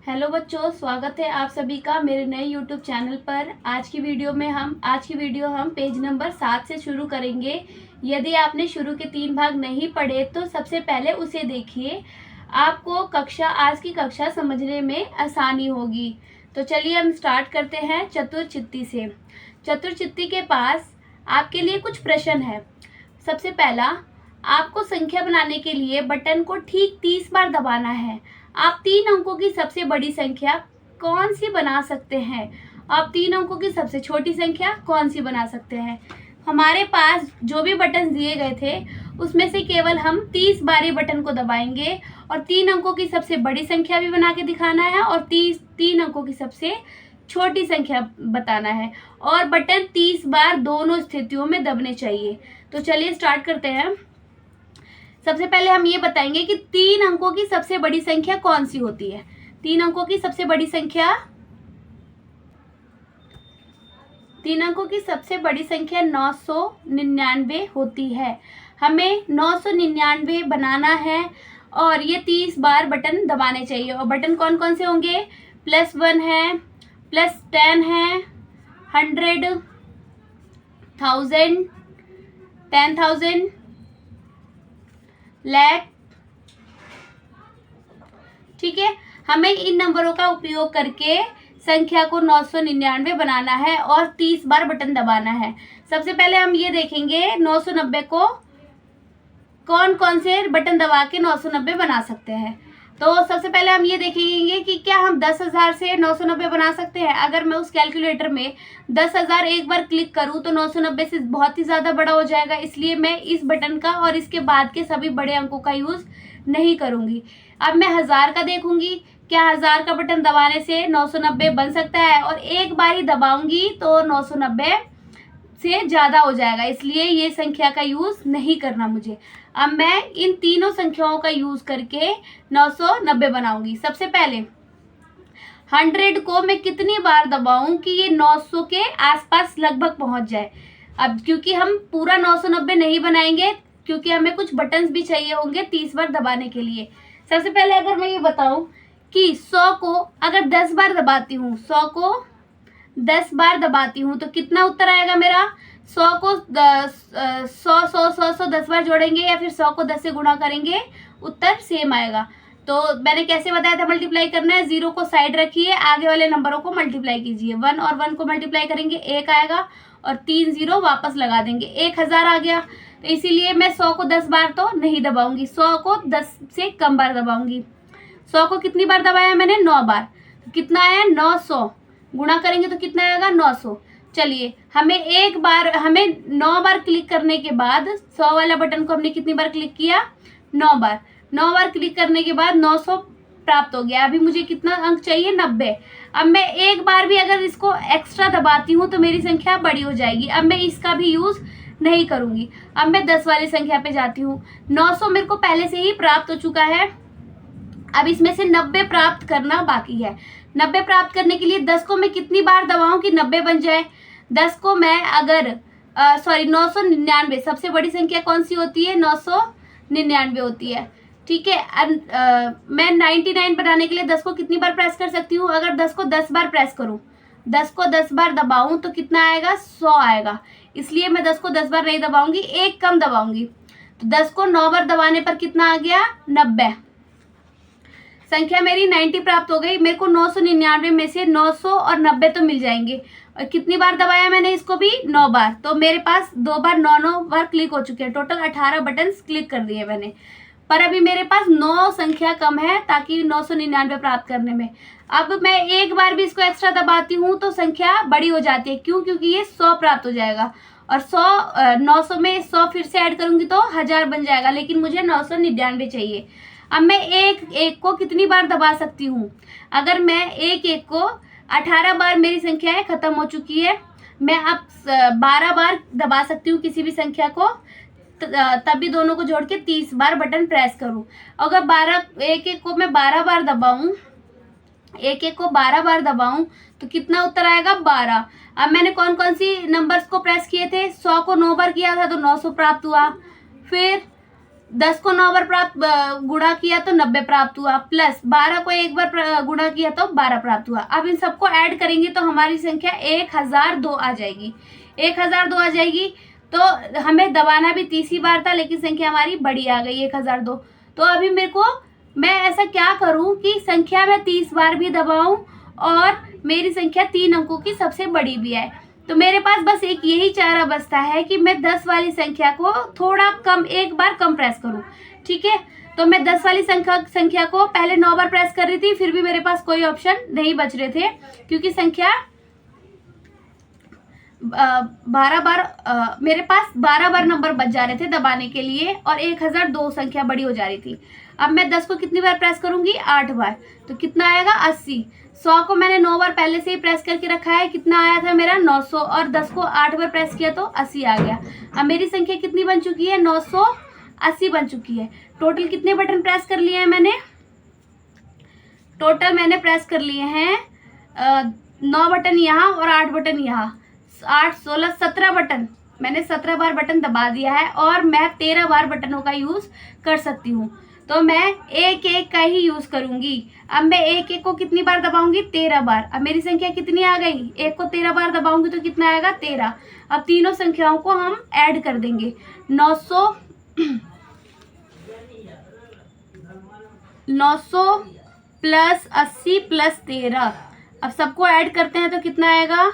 Hello बच्चों, स्वागत है आप सभी का मेरे नए यूट्यूब चैनल पर। आज की वीडियो हम पेज नंबर 7 से शुरू करेंगे। यदि आपने शुरू के 3 भाग नहीं पढ़े तो सबसे पहले उसे देखिए, आपको आज की कक्षा समझने में आसानी होगी। तो चलिए हम स्टार्ट करते हैं चतुर्चित्ती से। चतुर्चित्ती के पास आपके लिए कुछ प्रश्न है। सबसे पहला, आपको संख्या बनाने के लिए बटन को ठीक 30 बार दबाना है। आप 3 अंकों की सबसे बड़ी संख्या कौन सी बना सकते हैं? आप 3 अंकों की सबसे छोटी संख्या कौन सी बना सकते हैं? हमारे पास जो भी बटन दिए गए थे उसमें से केवल हम 30 बार ही बटन को दबाएंगे और 3 अंकों की सबसे बड़ी संख्या भी बना के दिखाना है और 3 अंकों की सबसे छोटी संख्या बताना है और बटन 30 बार दोनों स्थितियों में दबने चाहिए। तो चलिए स्टार्ट करते हैं। सबसे पहले हम ये बताएंगे कि 3 अंकों की सबसे बड़ी संख्या कौन सी होती है। 3 अंकों की सबसे बड़ी संख्या 999 होती है। हमें 999 बनाना है और ये 30 बार बटन दबाने चाहिए। और बटन कौन कौन से होंगे? +1 है, +10 है, 100, 1000, 10,000, लाख। ठीक है, हमें इन नंबरों का उपयोग करके संख्या को 999 बनाना है और 30 बार बटन दबाना है। सबसे पहले हम ये देखेंगे 990 को कौन कौन से बटन दबा के 990 बना सकते हैं। तो सबसे पहले हम ये देखेंगे कि क्या हम 10,000 से 990 बना सकते हैं। अगर मैं उस कैलकुलेटर में 10,000 एक बार क्लिक करूं तो 990 से बहुत ही ज़्यादा बड़ा हो जाएगा, इसलिए मैं इस बटन का और इसके बाद के सभी बड़े अंकों का यूज़ नहीं करूंगी। अब मैं 1000 का देखूंगी, क्या 1000 का बटन दबाने से 990 बन सकता है, और एक बार ही दबाऊंगी तो 990 से ज़्यादा हो जाएगा, इसलिए ये संख्या का यूज़ नहीं करना मुझे। अब मैं इन तीनों संख्याओं का यूज़ करके 990 बनाऊंगी। सबसे पहले 100 को मैं कितनी बार दबाऊं कि ये 900 के आसपास लगभग पहुंच जाए। अब क्योंकि हम पूरा 990 नहीं बनाएंगे, क्योंकि हमें कुछ बटन्स भी चाहिए होंगे 30 बार दबाने के लिए। सबसे पहले अगर मैं ये बताऊं कि 100 को अगर 10 बार दबाती हूँ, 100 को 10 बार दबाती हूँ तो कितना उत्तर आएगा मेरा? 100 को 100 10 बार जोड़ेंगे या फिर 100 को 10 से गुणा करेंगे, उत्तर सेम आएगा। तो मैंने कैसे बताया था मल्टीप्लाई करना है? 0 को साइड रखिए, आगे वाले नंबरों को मल्टीप्लाई कीजिए। 1 और 1 को मल्टीप्लाई करेंगे 1 आएगा और 3 0 वापस लगा देंगे, 1000 आ गया। तो इसीलिए मैं 100 को 10 बार तो नहीं दबाऊंगी, 100 को 10 से कम बार दबाऊंगी। 100 को कितनी बार दबाया मैंने? 9 बार। तो कितना आया? 900। गुणा करेंगे तो कितना आएगा? 900। चलिए, हमें 9 बार क्लिक करने के बाद 100 वाला बटन को हमने कितनी बार क्लिक किया? 9 बार। 9 बार क्लिक करने के बाद 900 प्राप्त हो गया। अभी मुझे कितना अंक चाहिए? 90। अब मैं एक बार भी अगर इसको एक्स्ट्रा दबाती हूँ तो मेरी संख्या बड़ी हो जाएगी। अब मैं इसका भी यूज़ नहीं करूँगी। अब मैं 10 वाली संख्या पे जाती हूँ। 900 मेरे को पहले से ही प्राप्त हो चुका है, अब इसमें से 90 प्राप्त करना बाकी है। 90 प्राप्त करने के लिए 10 को मैं कितनी बार दबाऊं कि 90 बन जाए? 10 को मैं अगर 999, सबसे बड़ी संख्या कौन सी होती है? 999 होती है। ठीक है, मैं 99 बनाने के लिए 10 को कितनी बार प्रेस कर सकती हूँ? अगर 10 को 10 बार प्रेस करूँ, 10 को 10 बार दबाऊं तो कितना आएगा? 100 आएगा। इसलिए मैं 10 को 10 बार नहीं दबाऊंगी, एक कम दबाऊंगी। तो 10 को 9 बार दबाने पर कितना आ गया? 90। संख्या मेरी 90 प्राप्त हो गई। मेरे को 999 में से 900 और 90 तो मिल जाएंगे। और कितनी बार दबाया मैंने इसको भी? 9 बार। तो मेरे पास 2 बार 9 बार क्लिक हो चुके हैं। टोटल 18 बटन क्लिक कर दिए मैंने। पर अभी मेरे पास 9 संख्या कम है ताकि 999 प्राप्त करने में। अब मैं एक बार भी इसको एक्स्ट्रा दबाती हूँ तो संख्या बड़ी हो जाती है। क्यों? क्योंकि ये 100 प्राप्त हो जाएगा और 900 में 100 फिर से ऐड करूंगी तो 1000 बन जाएगा, लेकिन मुझे 999 चाहिए। अब मैं एक को कितनी बार दबा सकती हूँ? अगर मैं एक को 18 बार मेरी संख्याएं खत्म हो चुकी है, मैं अब 12 बार दबा सकती हूँ किसी भी संख्या को, तभी दोनों को जोड़ के 30 बार बटन प्रेस करूँ। अगर एक को मैं 12 बार दबाऊँ, एक को 12 बार दबाऊं तो कितना उत्तर आएगा? 12। अब मैंने कौन कौन सी नंबर्स को प्रेस किए थे? 100 को 9 बार किया था तो 900 प्राप्त हुआ। फिर 10 को 9 बार प्राप्त गुणा किया तो 90 प्राप्त हुआ, प्लस 12 को एक बार गुणा किया तो 12 प्राप्त हुआ। अब इन सबको ऐड करेंगे तो हमारी संख्या 1002 आ जाएगी। 1002 आ जाएगी। तो हमें दबाना भी 30 बार था, लेकिन संख्या हमारी बड़ी आ गई 1002। तो अभी मेरे को, मैं ऐसा क्या करूं कि संख्या में 30 बार भी दबाऊं और मेरी संख्या 3 अंकों की सबसे बड़ी भी आए। तो मेरे पास बस एक यही चारा बचता है कि मैं 10 वाली संख्या को थोड़ा कम, एक बार कम प्रेस करूं। ठीक है, तो मैं 10 वाली संख्या को पहले 9 बार प्रेस कर रही थी, फिर भी मेरे पास कोई ऑप्शन नहीं बच रहे थे, क्योंकि संख्या 12 बार मेरे पास 12 बार नंबर बच जा रहे थे दबाने के लिए, और 1002 संख्या बड़ी हो जा रही थी। अब मैं 10 को कितनी बार प्रेस करूंगी? 8 बार। तो कितना आएगा? 80। 100 को मैंने 9 बार पहले से ही प्रेस करके रखा है, कितना आया था मेरा? 900। और 10 को 8 बार प्रेस किया तो 80 आ गया। अब मेरी संख्या कितनी बन चुकी है? 980 बन चुकी है। टोटल कितने बटन प्रेस कर लिए हैं मैंने? टोटल मैंने प्रेस कर लिए हैं 9 बटन यहाँ और 8 बटन यहाँ। 8, 16, 17 बटन। मैंने 17 बार बटन दबा दिया है, और मैं 13 बार बटनों का यूज कर सकती हूँ। तो मैं एक एक का ही यूज करूंगी। अब मैं एक एक को कितनी बार दबाऊंगी? 13 बार। अब मेरी संख्या कितनी आ गई? एक को 13 बार दबाऊंगी तो कितना आएगा? 13। अब तीनों संख्याओं को हम ऐड कर देंगे। 900 प्लस 80 प्लस 13। अब सबको ऐड करते हैं तो कितना आएगा?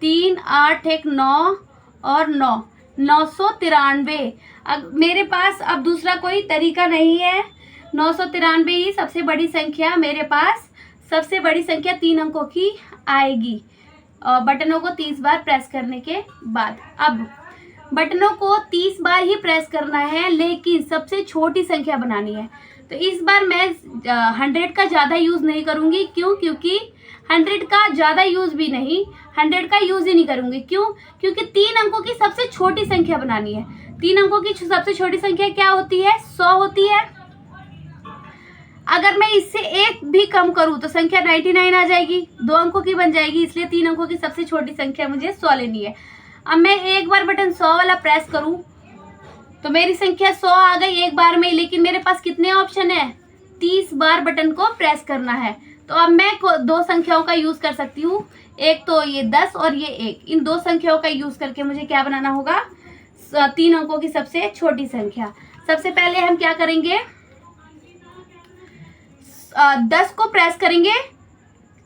3, 8, 1, 9 और 9, 993। अब मेरे पास अब दूसरा कोई तरीका नहीं है। 993 ही सबसे बड़ी संख्या मेरे पास, सबसे बड़ी संख्या 3 अंकों की आएगी, और बटनों को 30 बार प्रेस करने के बाद। अब बटनों को 30 बार ही प्रेस करना है, लेकिन सबसे छोटी संख्या बनानी है। तो इस बार मैं 100 का ज़्यादा यूज़ नहीं करूँगी। क्यों? क्योंकि 100 का ज़्यादा यूज़ भी नहीं, 100 का यूज़ ही नहीं करूँगी। क्यों? क्योंकि 3 अंकों की सबसे छोटी संख्या बनानी है। 3 अंकों की सबसे छोटी संख्या क्या होती है? 100 होती है। अगर मैं इससे एक भी कम करूँ तो संख्या 99 आ जाएगी, 2 अंकों की बन जाएगी। इसलिए 3 अंकों की सबसे छोटी संख्या मुझे 100 लेनी है। अब मैं एक बार बटन 100 वाला प्रेस करूँ तो मेरी संख्या 100 आ गई एक बार में, लेकिन मेरे पास कितने ऑप्शन है? 30 बार बटन को प्रेस करना है। तो अब मैं 2 संख्याओं का यूज कर सकती हूँ। एक तो ये 10 और ये 1। इन 2 संख्याओं का यूज करके मुझे क्या बनाना होगा? 3 अंकों की सबसे छोटी संख्या। सबसे पहले हम क्या करेंगे? 10 को प्रेस करेंगे।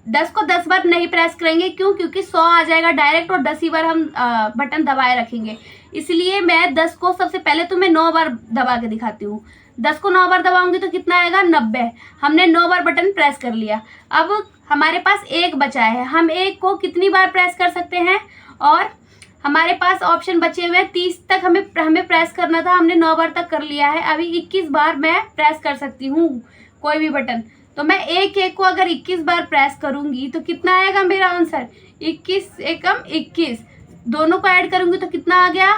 10 को 10 बार नहीं प्रेस करेंगे। क्यों? क्योंकि 100 आ जाएगा डायरेक्ट, और 10 ही बार हम बटन दबाए रखेंगे। इसलिए मैं 10 को सबसे पहले तो मैं 9 बार दबा के दिखाती हूँ। 10 को 9 बार दबाऊंगी तो कितना आएगा? 90। हमने 9 बार बटन प्रेस कर लिया। अब हमारे पास 1 बचा है। हम 1 को कितनी बार प्रेस कर सकते हैं? और हमारे पास ऑप्शन बचे हुए हैं 30 तक हमें प्रेस करना था, हमने 9 बार तक कर लिया है। अभी 21 बार मैं प्रेस कर सकती हूँ कोई भी बटन। तो मैं एक को अगर 21 बार प्रेस करूंगी तो कितना आएगा मेरा आंसर? 21 एकम 21। दोनों को ऐड करूंगी तो कितना आ गया?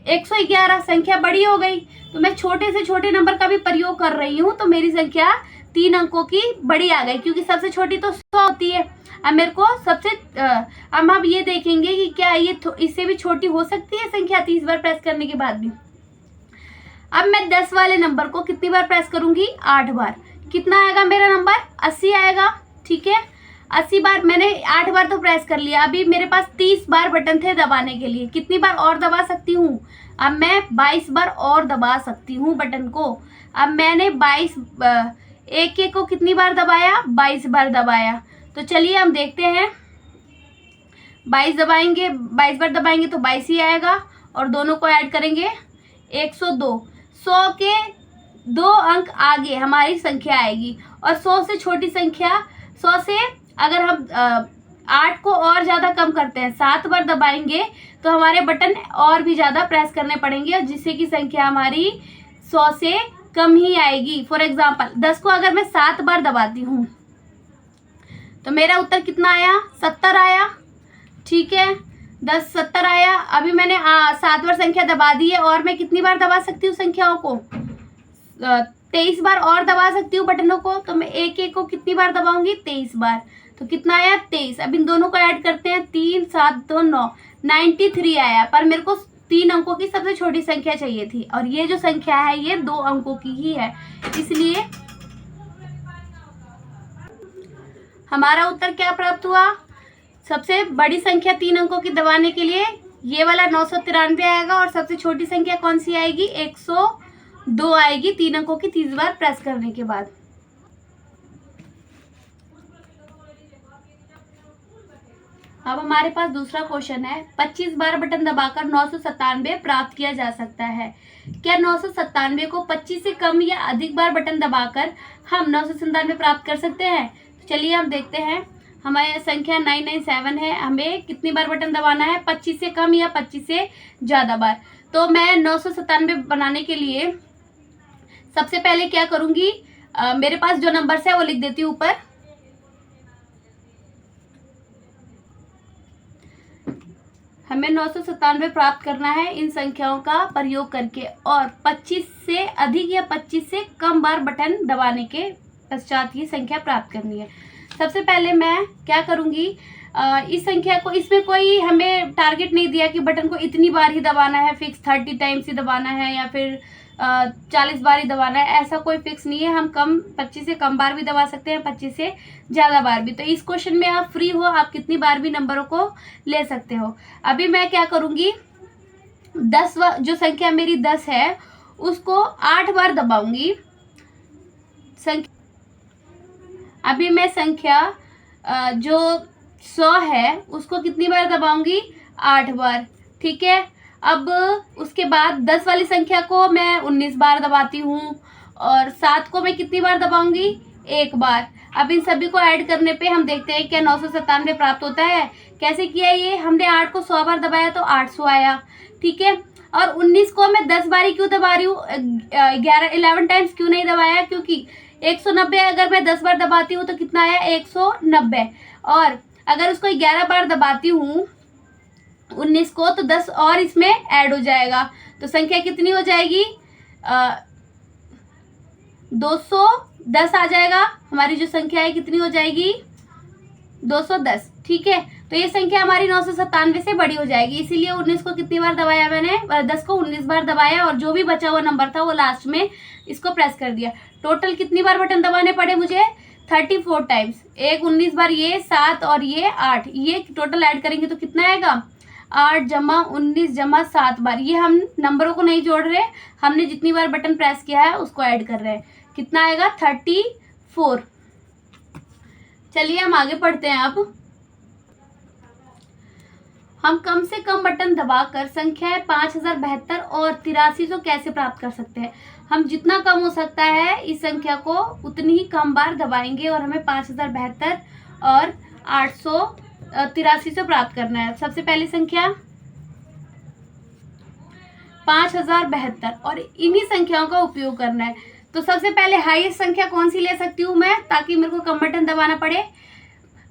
111। संख्या बड़ी हो गई। तो मैं छोटे से छोटे नंबर का भी प्रयोग कर रही हूँ, तो मेरी संख्या 3 अंकों की बड़ी आ गई, क्योंकि सबसे छोटी तो 100 होती है। अब मेरे को अब हम ये देखेंगे कि क्या ये इससे भी छोटी हो सकती है संख्या 30 बार प्रेस करने के बाद भी। अब मैं 10 वाले नंबर को कितनी बार प्रेस करूंगी? 8 बार। कितना आएगा मेरा नंबर? 80 आएगा। ठीक है, 80 बार मैंने 8 बार तो प्रेस कर लिया। अभी मेरे पास 30 बार बटन थे दबाने के लिए। कितनी बार और दबा सकती हूँ? अब मैं 22 बार और दबा सकती हूँ बटन को। अब मैंने 22 एक को कितनी बार दबाया? 22 बार दबाया। तो चलिए हम देखते हैं। 22 दबाएंगे, 22 बार दबाएंगे तो 22 ही आएगा, और दोनों को ऐड करेंगे 102। 100 के 2 अंक आगे हमारी संख्या आएगी, और 100 से छोटी संख्या, 100 से अगर हम 8 को और ज़्यादा कम करते हैं, 7 बार दबाएंगे तो हमारे बटन और भी ज़्यादा प्रेस करने पड़ेंगे, जिससे कि संख्या हमारी 100 से कम ही आएगी। फॉर एग्जाम्पल 10 को अगर मैं 7 बार दबाती हूँ तो मेरा उत्तर कितना आया? 70 आया। ठीक है, 10 70 आया। अभी मैंने 7 बार संख्या दबा दी है, और मैं कितनी बार दबा सकती हूँ संख्याओं को? 23 बार और दबा सकती हूँ बटनों को। तो मैं एक को कितनी बार दबाऊंगी? 23 बार। तो कितना आया? 23। अब इन दोनों को ऐड करते हैं, 3 7 2 9, 93 आया। पर मेरे को 3 अंकों की सबसे छोटी संख्या चाहिए थी, और ये जो संख्या है ये 2 अंकों की ही है, इसलिए हमारा उत्तर क्या प्राप्त हुआ। सबसे बड़ी संख्या 3 अंकों की दबाने के लिए ये वाला 993 आएगा, और सबसे छोटी संख्या कौन सी आएगी, 102 आएगी 3 अंकों की 30 बार प्रेस करने के बाद। अब हमारे पास दूसरा क्वेश्चन है, 25 बार बटन दबाकर 997 प्राप्त किया जा सकता है। क्या 997 को 25 से कम या अधिक बार बटन दबाकर हम 997 प्राप्त कर सकते हैं। तो चलिए हम देखते हैं। हमारी संख्या 997 है, हमें कितनी बार बटन दबाना है, 25 से कम या 25 से ज़्यादा बार। तो मैं 997 बनाने के लिए सबसे पहले क्या करूँगी, मेरे पास जो नंबर्स है वो लिख देती हूँ ऊपर। हमें 997 प्राप्त करना है इन संख्याओं का प्रयोग करके, और 25 से अधिक या 25 से कम बार बटन दबाने के पश्चात ये संख्या प्राप्त करनी है। सबसे पहले मैं क्या करूँगी, इस संख्या को, इसमें कोई हमें टारगेट नहीं दिया कि बटन को इतनी बार ही दबाना है, फिक्स 30 टाइम्स ही दबाना है या फिर 40 बार ही दबाना है, ऐसा कोई फिक्स नहीं है। हम 25 से कम बार भी दबा सकते हैं, 25 से ज़्यादा बार भी। तो इस क्वेश्चन में आप फ्री हो, आप कितनी बार भी नंबरों को ले सकते हो। अभी मैं क्या करूँगी, 10 जो संख्या मेरी 10 है उसको 8 बार दबाऊंगी। अभी मैं संख्या जो 100 है उसको कितनी बार दबाऊंगी, 8 बार, ठीक है। अब उसके बाद 10 वाली संख्या को मैं 19 बार दबाती हूँ, और 7 को मैं कितनी बार दबाऊंगी, 1 बार। अब इन सभी को ऐड करने पे हम देखते हैं क्या 997 प्राप्त होता है। कैसे किया ये, हमने 8 को 100 बार दबाया तो 800 आया, ठीक है। और 19 को मैं 10 बारी क्यों दबा रही हूँ, 11 टाइम्स क्यों नहीं दबाया, क्योंकि 190 अगर मैं 10 बार दबाती हूँ तो कितना आया, 190। और अगर उसको 11 बार दबाती हूँ 19 को, तो 10 और इसमें ऐड हो जाएगा, तो संख्या कितनी हो जाएगी, 210 आ जाएगा। हमारी जो संख्या है कितनी हो जाएगी, 210, ठीक है। तो ये संख्या हमारी 997 से बड़ी हो जाएगी, इसीलिए 19 को कितनी बार दबाया मैंने, 10 को 19 बार दबाया, और जो भी बचा हुआ नंबर था वो लास्ट में इसको प्रेस कर दिया। टोटल कितनी बार बटन दबाने पड़े मुझे, 34 टाइम्स। एक 19 बार ये, 7 और ये 8, ये टोटल ऐड करेंगे तो कितना आएगा, 8 जमा 19 जमा 7 बार। ये हम नंबरों को नहीं जोड़ रहे, हमने जितनी बार बटन प्रेस किया है उसको ऐड कर रहे हैं। कितना आएगा, 34। चलिए हम आगे पढ़ते हैं। अब हम कम से कम बटन दबाकर संख्याएं 5072 और 8300 कैसे प्राप्त कर सकते हैं। हम जितना कम हो सकता है इस संख्या को उतनी ही कम बार दबाएंगे, और हमें 5072 और 883 प्राप्त करना है। सबसे पहली संख्या 5072, और इन्हीं संख्याओं का उपयोग करना है। तो सबसे पहले हाईएस्ट संख्या कौन सी ले सकती हूँ मैं, ताकि मेरे को कम बटन दबाना पड़े।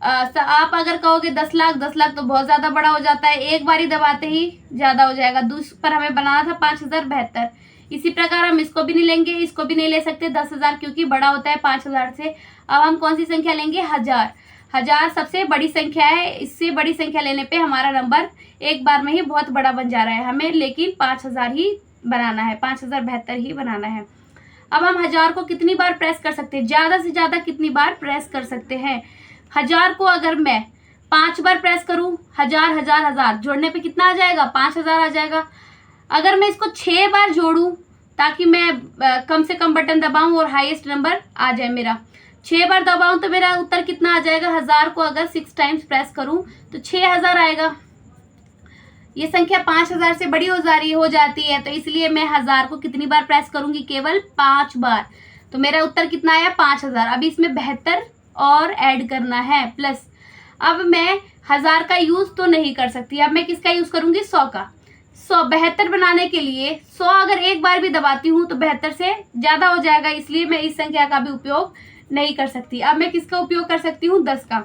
आप अगर कहोगे 10 लाख तो बहुत ज़्यादा बड़ा हो जाता है, एक बारी दबाते ही ज़्यादा हो जाएगा। दूसरे पर हमें बनाना था 5072। इसी प्रकार हम इसको भी नहीं लेंगे, इसको भी नहीं ले सकते 10,000, क्योंकि बड़ा होता है 5,000 से। अब हम कौन सी संख्या लेंगे, 1000। 1000 सबसे बड़ी संख्या है, इससे बड़ी संख्या लेने पे हमारा नंबर एक बार में ही बहुत बड़ा बन जा रहा है। हमें लेकिन 5000 ही बनाना है, 5072 ही बनाना है। अब हम 1000 को कितनी बार प्रेस कर सकते हैं, ज़्यादा से ज़्यादा कितनी बार प्रेस कर सकते हैं। 1000 को अगर मैं 5 बार प्रेस करूं, 1000 1000 1000 जोड़ने पे कितना आ जाएगा, 5000 आ जाएगा। अगर मैं इसको 6 बार जोड़ूं ताकि मैं कम से कम बटन दबाऊं और हाईएस्ट नंबर आ जाए मेरा, 6 बार दबाऊं तो मेरा उत्तर कितना आ जाएगा। 1000 को अगर 6 टाइम्स प्रेस करूं तो 6000 आएगा। ये संख्या 5000 से बड़ी हो जाती है, तो इसलिए मैं 1000 को कितनी बार प्रेस करूंगी, केवल 5 बार। तो मेरा उत्तर कितना आया, 5000। अभी इसमें 72 और ऐड करना है प्लस। अब मैं 1000 का यूज तो नहीं कर सकती, अब मैं किसका यूज करूंगी, 100 का। 72 बनाने के लिए 100 अगर एक बार भी दबाती हूँ तो 72 से ज्यादा हो जाएगा, इसलिए मैं इस संख्या का भी उपयोग नहीं कर सकती। अब मैं किसका उपयोग कर सकती हूँ, 10 का।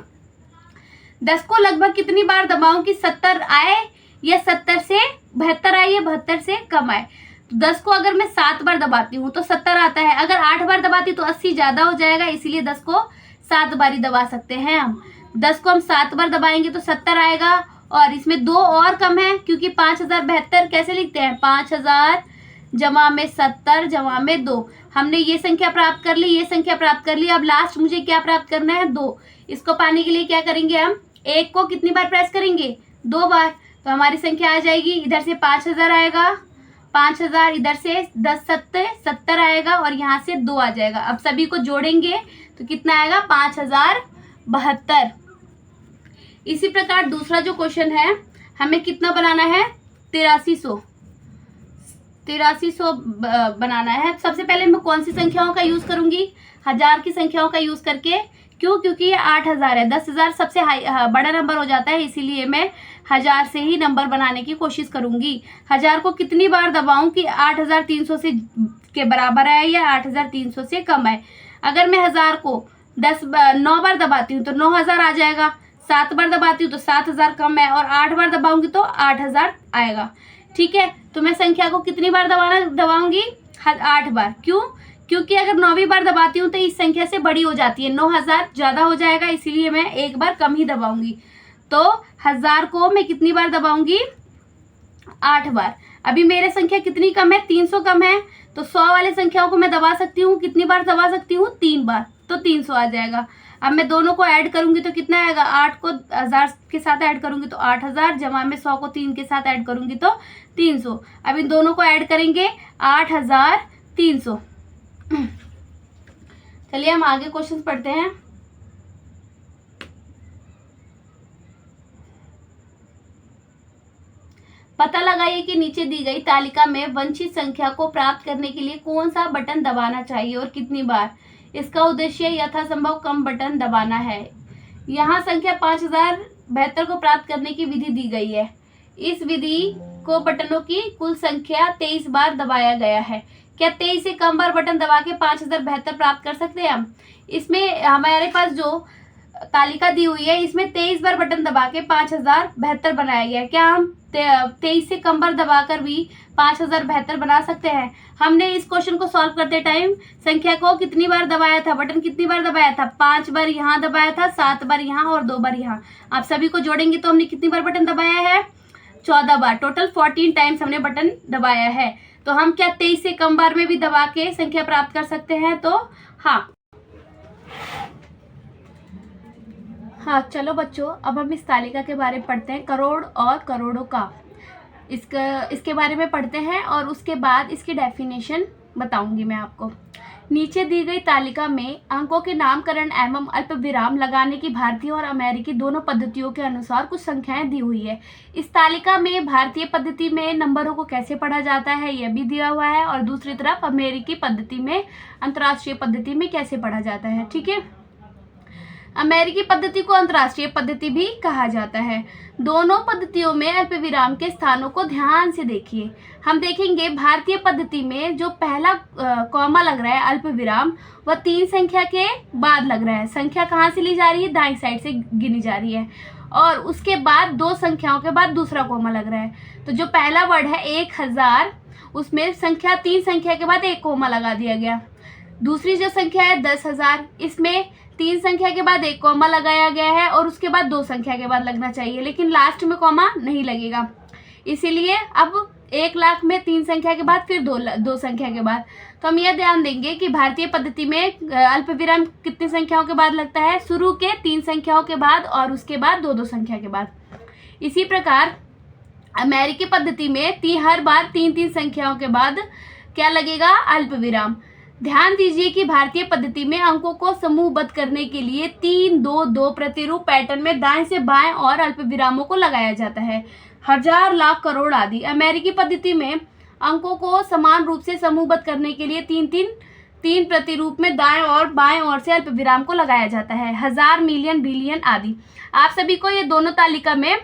10 को लगभग कितनी बार दबाऊं कि 70 आए, या 70 से 72 आए, या 72 से कम आए। तो 10 को अगर मैं 7 बार दबाती हूँ तो 70 आता है। अगर 8 बार दबाती तो 80 ज्यादा हो जाएगा, इसीलिए 10 को 7 बार ही दबा सकते हैं हम। 10 को हम 7 बार दबाएंगे तो 70 आएगा, और इसमें 2 और कम है, क्योंकि 5072 कैसे लिखते हैं, 5000 जमा में 70 जमा में 2। हमने ये संख्या प्राप्त कर ली, ये संख्या प्राप्त कर ली। अब लास्ट मुझे क्या प्राप्त करना है, 2। इसको पाने के लिए क्या करेंगे, हम 1 को कितनी बार प्रेस करेंगे, 2 बार। तो हमारी संख्या आ जाएगी, इधर से 5000 आएगा, 5000, इधर से 10 सत्ते 70 आएगा, और यहाँ से 2 आ जाएगा। अब सभी को जोड़ेंगे तो कितना आएगा, 5072। इसी प्रकार दूसरा जो क्वेश्चन है, हमें कितना बनाना है, 8300 बनाना है। सबसे पहले मैं कौन सी संख्याओं का यूज करूंगी, हजार की संख्याओं का यूज करके। क्यों, क्योंकि ये 8000 है, 10,000 सबसे बड़ा नंबर हो जाता है, इसीलिए मैं 1000 से ही नंबर बनाने की कोशिश करूंगी। 1000 को कितनी बार दबाऊं कि 8300 से के बराबर आए या 8300 से कम आए। अगर मैं 1000 को 9 बार दबाती हूँ तो 9000 आ जाएगा, 7 बार दबाती हूँ तो 7000 कम है, और 8 बार दबाऊंगी तो 8000 आएगा। ठीक है, तो मैं संख्या को कितनी बार दबाऊंगी, 8 बार। क्यों, क्योंकि अगर 9वीं बार दबाती हूँ तो इस संख्या से बड़ी हो जाती है, 9000 ज़्यादा हो जाएगा, इसीलिए मैं 1 बार कम ही दबाऊंगी। तो 1000 को मैं कितनी बार दबाऊंगी, 8 बार। अभी मेरे संख्या कितनी कम है, 300 कम है, तो 100 वाले संख्याओं को मैं दबा सकती हूँ, कितनी बार दबा सकती हूँ, 3 बार, तो 300 आ जाएगा। अब मैं दोनों को ऐड करूंगी तो कितना आएगा, 8 को 1000 के साथ ऐड करूंगी तो 8000, जमा में 100 को 3 के साथ ऐड करूंगी तो 300। अब इन दोनों को ऐड करेंगे, 8300। चलिए हम आगे क्वेश्चन पढ़ते हैं। पता लगाइए कि नीचे दी गई तालिका में वांछित संख्या को प्राप्त करने के लिए कौन सा बटन दबाना चाहिए और कितनी बार। इसका उद्देश्य यथासंभव कम बटन दबाना है। यहाँ संख्या 5072 को प्राप्त करने की विधि दी गई है। इस विधि को बटनों की कुल संख्या 23 बार दबाया गया है। क्या 23 से कम बार बटन दबा के 5072 प्राप्त कर सकते हैं हम। इसमें हमारे पास जो तालिका दी हुई है, इसमें 23 बार बटन दबा के 5072 बनाया गया है। क्या हम 23 से कम बार दबाकर भी 5072 बना सकते हैं। हमने इस क्वेश्चन को सॉल्व करते टाइम संख्या को कितनी बार दबाया था, बटन कितनी बार दबाया था, 5 बार यहाँ दबाया था, 7 बार यहाँ और 2 बार यहाँ। आप सभी को जोड़ेंगे तो हमने कितनी बार बटन दबाया है, 14 बार। टोटल 14 टाइम्स हमने बटन दबाया है। तो हम क्या 23 से कम बार में भी दबा के संख्या प्राप्त कर सकते हैं। तो हाँ चलो बच्चों, अब हम इस तालिका के बारे में पढ़ते हैं, करोड़ और करोड़ों का। इसके बारे में पढ़ते हैं और उसके बाद इसकी डेफिनेशन बताऊंगी मैं आपको। नीचे दी गई तालिका में अंकों के नामकरण एवं अल्प विराम लगाने की भारतीय और अमेरिकी दोनों पद्धतियों के अनुसार कुछ संख्याएं दी हुई है। इस तालिका में भारतीय पद्धति में नंबरों को कैसे पढ़ा जाता है यह भी दिया हुआ है, और दूसरी तरफ अमेरिकी पद्धति में, अंतर्राष्ट्रीय पद्धति में कैसे पढ़ा जाता है। ठीक है, अमेरिकी पद्धति को अंतर्राष्ट्रीय पद्धति भी कहा जाता है। दोनों पद्धतियों में अल्पविराम के स्थानों को ध्यान से देखिए। हम देखेंगे भारतीय पद्धति में जो पहला कॉमा लग रहा है अल्पविराम, वह 3 संख्या के बाद लग रहा है। संख्या कहाँ से ली जा रही है, दाईं साइड से गिनी जा रही है, और उसके बाद 2 संख्याओं के बाद दूसरा कॉमा लग रहा है। तो जो पहला वर्ड है 1000, उसमें संख्या 3 संख्या के बाद 1 कॉमा लगा दिया गया। दूसरी जो संख्या है 10,000, इसमें 3 संख्या के बाद 1 कॉमा लगाया गया है, और उसके बाद 2 संख्या के बाद लगना चाहिए, लेकिन लास्ट में कॉमा नहीं लगेगा। इसीलिए अब 1 लाख में 3 संख्या के बाद फिर 2 संख्या के बाद। तो हम यह ध्यान देंगे कि भारतीय पद्धति में अल्पविराम कितनी संख्याओं के बाद लगता है, शुरू के 3 संख्याओं के बाद और उसके बाद 2 संख्या के बाद। इसी प्रकार अमेरिकी पद्धति में हर बार 3 संख्याओं के बाद क्या लगेगा, अल्पविराम। ध्यान दीजिए कि भारतीय पद्धति में अंकों को समूहबद्ध करने के लिए 3-2-2 प्रतिरूप पैटर्न में दाएं से बाएं और अल्पविरामों को लगाया जाता है। हजार, लाख, करोड़ आदि। अमेरिकी पद्धति में अंकों को समान रूप से समूहबद्ध करने के लिए 3 प्रतिरूप में दाएं और बाएं ओर से अल्पविराम को लगाया जाता है। हजार, मिलियन, बिलियन आदि। आप सभी को ये दोनों तालिका में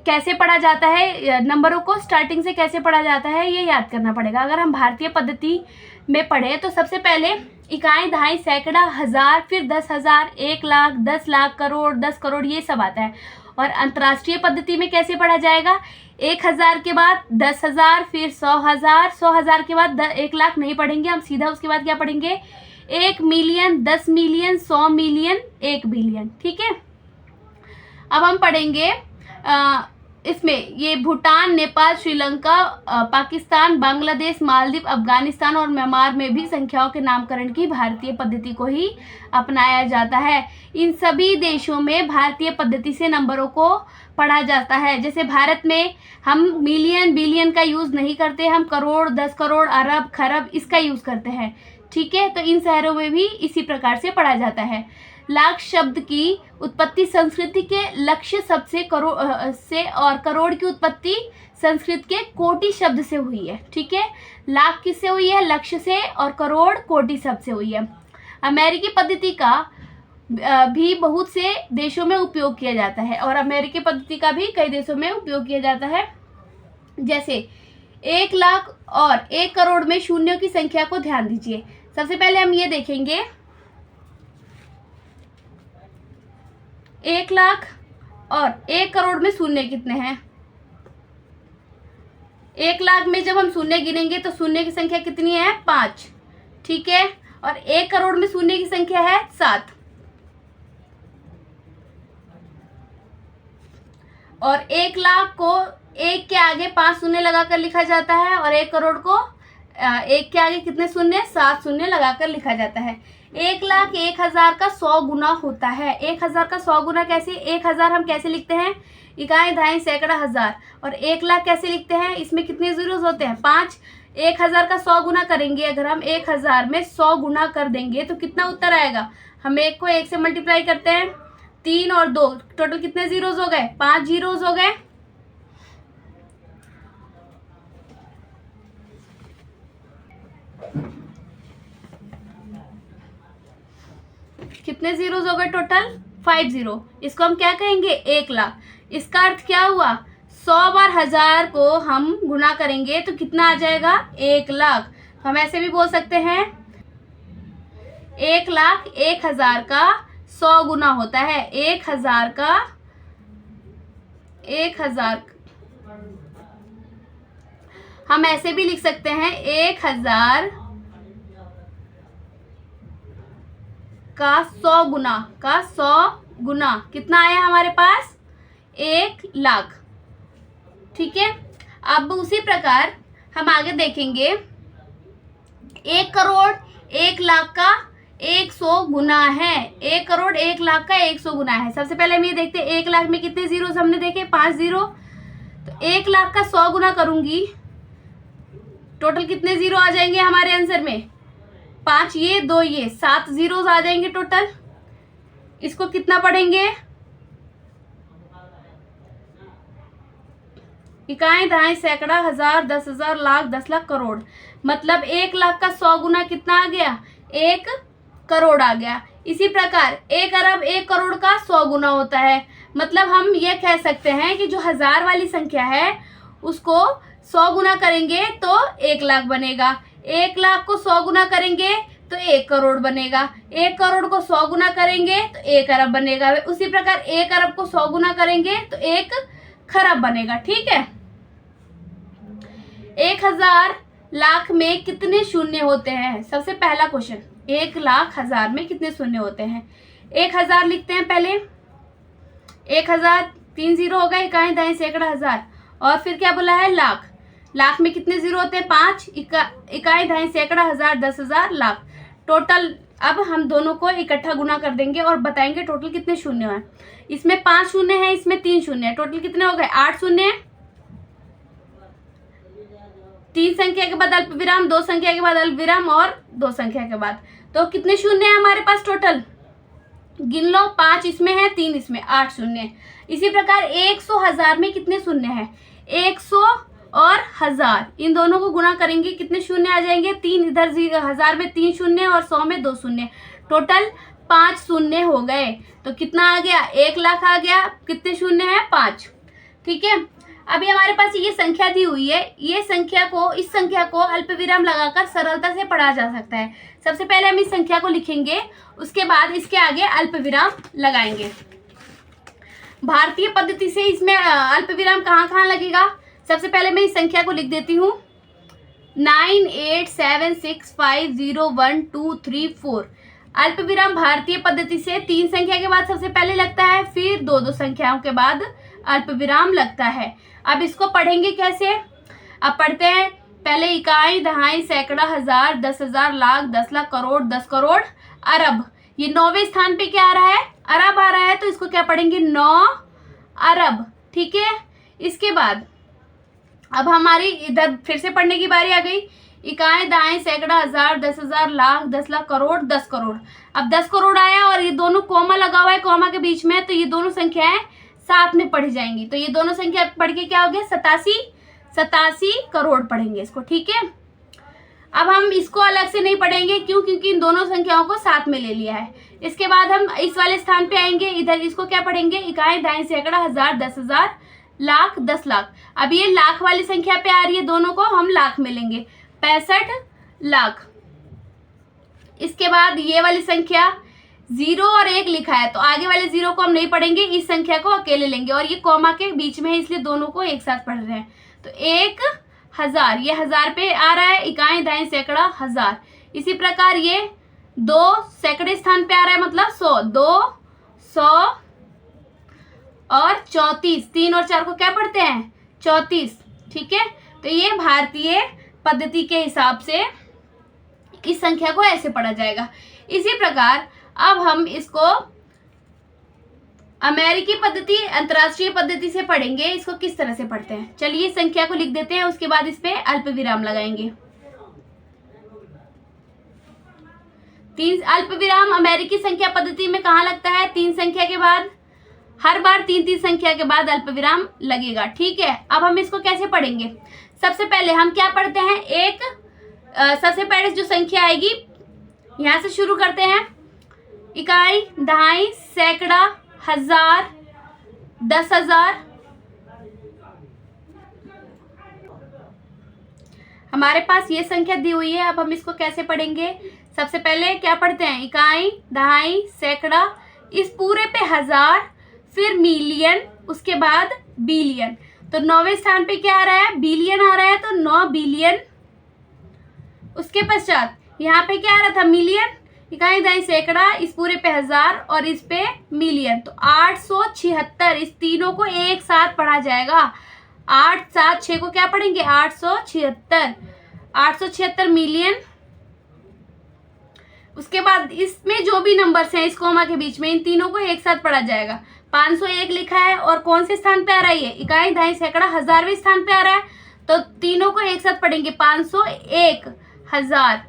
कैसे पढ़ा जाता है, नंबरों को स्टार्टिंग से कैसे पढ़ा जाता है, ये याद करना पड़ेगा। अगर हम भारतीय पद्धति में पढ़े तो सबसे पहले इकाई, दहाई, सैकड़ा, हजार, फिर 10,000, 1 लाख, 10 लाख, करोड़, 10 करोड़, ये सब आता है। और अंतर्राष्ट्रीय पद्धति में कैसे पढ़ा जाएगा, 1000 के बाद 10,000, फिर 100,000, 100,000 के बाद 1 लाख नहीं पढ़ेंगे हम, सीधा उसके बाद क्या पढ़ेंगे, 1 मिलियन, 10 मिलियन, 100 मिलियन, 1 बिलियन। ठीक है, अब हम पढ़ेंगे इसमें ये भूटान, नेपाल, श्रीलंका, पाकिस्तान, बांग्लादेश, मालदीव, अफगानिस्तान और म्यांमार में भी संख्याओं के नामकरण की भारतीय पद्धति को ही अपनाया जाता है। इन सभी देशों में भारतीय पद्धति से नंबरों को पढ़ा जाता है। जैसे भारत में हम मिलियन, बिलियन का यूज़ नहीं करते, हम करोड़, 10 करोड़, अरब, खरब इसका यूज़ करते हैं। ठीक है, तो इन शहरों में भी इसी प्रकार से पढ़ा जाता है। लाख शब्द की उत्पत्ति संस्कृत के लक्ष्य शब्द से से और करोड़ की उत्पत्ति संस्कृत के कोटि शब्द से हुई है। ठीक है, लाख किससे हुई है? लक्ष्य से, और करोड़ कोटि शब्द से हुई है। अमेरिकी पद्धति का भी बहुत से देशों में उपयोग किया जाता है, और अमेरिकी पद्धति का भी कई देशों में उपयोग किया जाता है। जैसे 1 लाख और 1 करोड़ में शून्यों की संख्या को ध्यान दीजिए। सबसे पहले हम ये देखेंगे 1 लाख और 1 करोड़ में शून्य कितने हैं। 1 लाख में जब हम शून्य गिनेंगे तो शून्य की संख्या कितनी है? 5। ठीक है, और 1 करोड़ में शून्य की संख्या है 7। और 1 लाख को 1 के आगे 5 शून्य लगाकर लिखा जाता है, और 1 करोड़ को 1 के आगे कितने शून्य? 7 शून्य लगाकर लिखा जाता है। 1 लाख 1000 का 100 गुना होता है। 1000 का 100 गुना कैसे? 1000 हम कैसे लिखते हैं? इकाई, दहाई, सैकड़ा, हजार। और 1 लाख कैसे लिखते हैं? इसमें कितने जीरोस होते हैं? 5। 1000 का 100 गुना करेंगे, अगर हम 1000 में 100 गुना कर देंगे तो कितना उत्तर आएगा? हम 1 को 1 से मल्टीप्लाई करते हैं, 3 और 2, टोटल कितने जीरोस हो गए? 5 जीरोस हो गए। कितने जीरोस हो गए टोटल? 5 जीरो। इसको हम क्या कहेंगे? 1 लाख। इसका अर्थ क्या हुआ? 100 बार 1000 को हम गुना करेंगे तो कितना आ जाएगा? 1 लाख। हम ऐसे भी बोल सकते हैं 1 लाख 1000 का 100 गुना होता है। 1000 का 1000 हम ऐसे भी लिख सकते हैं 1000 का 100 गुना कितना आया हमारे पास? 1 लाख। ठीक है, अब उसी प्रकार हम आगे देखेंगे 1 करोड़ 1 लाख का 100 गुना है। 1 करोड़ 1 लाख का 100 गुना है। सबसे पहले हम ये देखते हैं 1 लाख में कितने जीरोस हमने देखे? 5 जीरो। तो 1 लाख का 100 गुना करूंगी, टोटल कितने जीरो आ जाएंगे हमारे आंसर में? 5 ये, 2 ये, 7 जीरोस आ जाएंगे टोटल। इसको कितना पढ़ेंगे? इकाई, दहाई, सैकड़ा, हजार, 10,000, लाख, 10 लाख, करोड़। मतलब 1 लाख का 100 गुना कितना आ गया? 1 करोड़ आ गया। इसी प्रकार 1 अरब 1 करोड़ का 100 गुना होता है। मतलब हम ये कह सकते हैं कि जो 1000 वाली संख्या है उसको 100 गुना करेंगे तो 1 लाख बनेगा। 1 लाख को 100 गुना करेंगे तो 1 करोड़ बनेगा। 1 करोड़ को 100 गुना करेंगे तो 1 अरब बनेगा। उसी प्रकार 1 अरब को 100 गुना करेंगे तो 1 खरब बनेगा। ठीक है, 1000 लाख में कितने शून्य होते हैं? सबसे पहला क्वेश्चन, 1 लाख 1000 में कितने शून्य होते हैं? 1000 लिखते हैं पहले। 1000 3 जीरो हो गए, इकाई, दहाई, सैकड़ा, हजार। और फिर क्या बोला है? लाख। लाख में कितने जीरो होते हैं? 5। इकाई, दहाई, सैकड़ा, हजार, 10,000, लाख। टोटल अब हम दोनों को इकट्ठा गुना कर देंगे और बताएंगे टोटल कितने शून्य हैं। इसमें 5 शून्य है, इसमें 3 शून्य है। टोटल कितने हो गए? 8 शून्य। 3 संख्या के बाद अल्प विराम, 2 संख्या के बाद अल्प विराम और 2 संख्या के बाद। तो कितने शून्य है हमारे पास टोटल? गिन लो, 5 इसमें है, 3 इसमें, 8 शून्य। इसी प्रकार 100 1000 में कितने शून्य है? 100 और 1000 इन दोनों को गुना करेंगे, कितने शून्य आ जाएंगे? 3 इधर, 1000 में 3 शून्य और 100 में 2 शून्य। टोटल 5 शून्य हो गए। तो कितना आ गया? 1 लाख आ गया। कितने शून्य है? 5। ठीक है, अभी हमारे पास ये संख्या दी हुई है। ये संख्या को, इस संख्या को अल्प विराम लगाकर सरलता से पढ़ा जा सकता है। सबसे पहले हम इस संख्या को लिखेंगे, उसके बाद इसके आगे अल्प विराम लगाएंगे। भारतीय पद्धति से इसमें अल्प विराम कहाँ कहाँ लगेगा? सबसे पहले मैं इस संख्या को लिख देती हूँ, 9876501234। अल्प विराम भारतीय पद्धति से 3 संख्या के बाद सबसे पहले लगता है, फिर 2-2 संख्याओं के बाद अल्प विराम लगता है। अब इसको पढ़ेंगे कैसे? अब पढ़ते हैं। पहले इकाई, दहाई, सैकड़ा, हजार, 10,000, लाख, 10 लाख, करोड़, 10 करोड़, अरब। ये 9वें स्थान पे क्या आ रहा है? अरब आ रहा है, तो इसको क्या पढ़ेंगे? 9 अरब। ठीक है। इसके बाद अब हमारी इधर फिर से पढ़ने की बारी आ गई। इकाई, दहाई, सैकड़ा, हजार, 10,000, लाख, 10 लाख, करोड़, 10 करोड़। अब 10 करोड़ आया और ये दोनों कॉमा लगा हुआ है कॉमा के बीच में, तो ये दोनों संख्याएं साथ में पढ़ी जाएंगी। तो ये दोनों संख्या पढ़ के क्या हो गया? 87 करोड़ पढ़ेंगे इसको। ठीक है। अब हम इसको अलग से नहीं पढ़ेंगे, क्यों? क्योंकि इन दोनों संख्याओं को साथ में ले लिया है। इसके बाद हम इस वाले स्थान पे आएंगे, इधर इसको क्या पढ़ेंगे? इकाई, दहाई, सैकड़ा, हजार, 10,000, लाख, 10 लाख। अब ये लाख वाली संख्या पे आ रही है, दोनों को हम लाख में लेंगे, 65 लाख। इसके बाद ये वाली संख्या 0 और 1 लिखा है, तो आगे वाले 0 को हम नहीं पढ़ेंगे, इस संख्या को अकेले लेंगे, और ये कॉमा के बीच में है इसलिए दोनों को एक साथ पढ़ रहे हैं। तो 1000, ये 1000 पे आ रहा है, इकाई, दहाई, सैकड़ा, हजार। इसी प्रकार ये 2 सैकड़े स्थान पे आ रहा है, मतलब 100, 200 और 34, 3 और 4 को क्या पढ़ते हैं? 34। ठीक है। तो ये भारतीय पद्धति के हिसाब से इस संख्या को ऐसे पढ़ा जाएगा। इसी प्रकार अब हम इसको अमेरिकी पद्धति, अंतर्राष्ट्रीय पद्धति से पढ़ेंगे। इसको किस तरह से पढ़ते हैं? चलिए संख्या को लिख देते हैं, उसके बाद इस पे अल्प विराम लगाएंगे। 3 अल्प विराम अमेरिकी संख्या पद्धति में कहाँ लगता है? 3 संख्या के बाद, हर बार 3 संख्या के बाद अल्प विराम लगेगा। ठीक है। अब हम इसको कैसे पढ़ेंगे? सबसे पहले हम क्या पढ़ते हैं? सबसे पहले जो संख्या आएगी यहाँ से शुरू करते हैं। इकाई, दहाई, सैकड़ा, हजार, 10,000। हमारे पास ये संख्या दी हुई है। अब हम इसको कैसे पढ़ेंगे? सबसे पहले क्या पढ़ते हैं? इकाई, दहाई, सैकड़ा, इस पूरे पे हजार, फिर मिलियन, उसके बाद बिलियन। तो 9वें स्थान पे क्या आ रहा है? बिलियन आ रहा है, तो 9 बिलियन। उसके पश्चात यहाँ पे क्या आ रहा था? मिलियन। इकाई, दहाई, सैकड़ा, इस पूरे पे हजार और इस पे मिलियन, तो 876। इस तीनों को एक साथ पढ़ा जाएगा। 8, 7, 6 को क्या पढ़ेंगे? 876। 876 मिलियन। उसके बाद इसमें जो भी नंबर्स हैं इस कोमा के बीच में, इन तीनों को एक साथ पढ़ा जाएगा। 501 लिखा है और कौन से स्थान पे आ रही है? इकाई, दहाई, सैकड़ा, 1000वें स्थान पे आ रहा है, तो तीनों को एक साथ पढ़ेंगे। 501, 1000।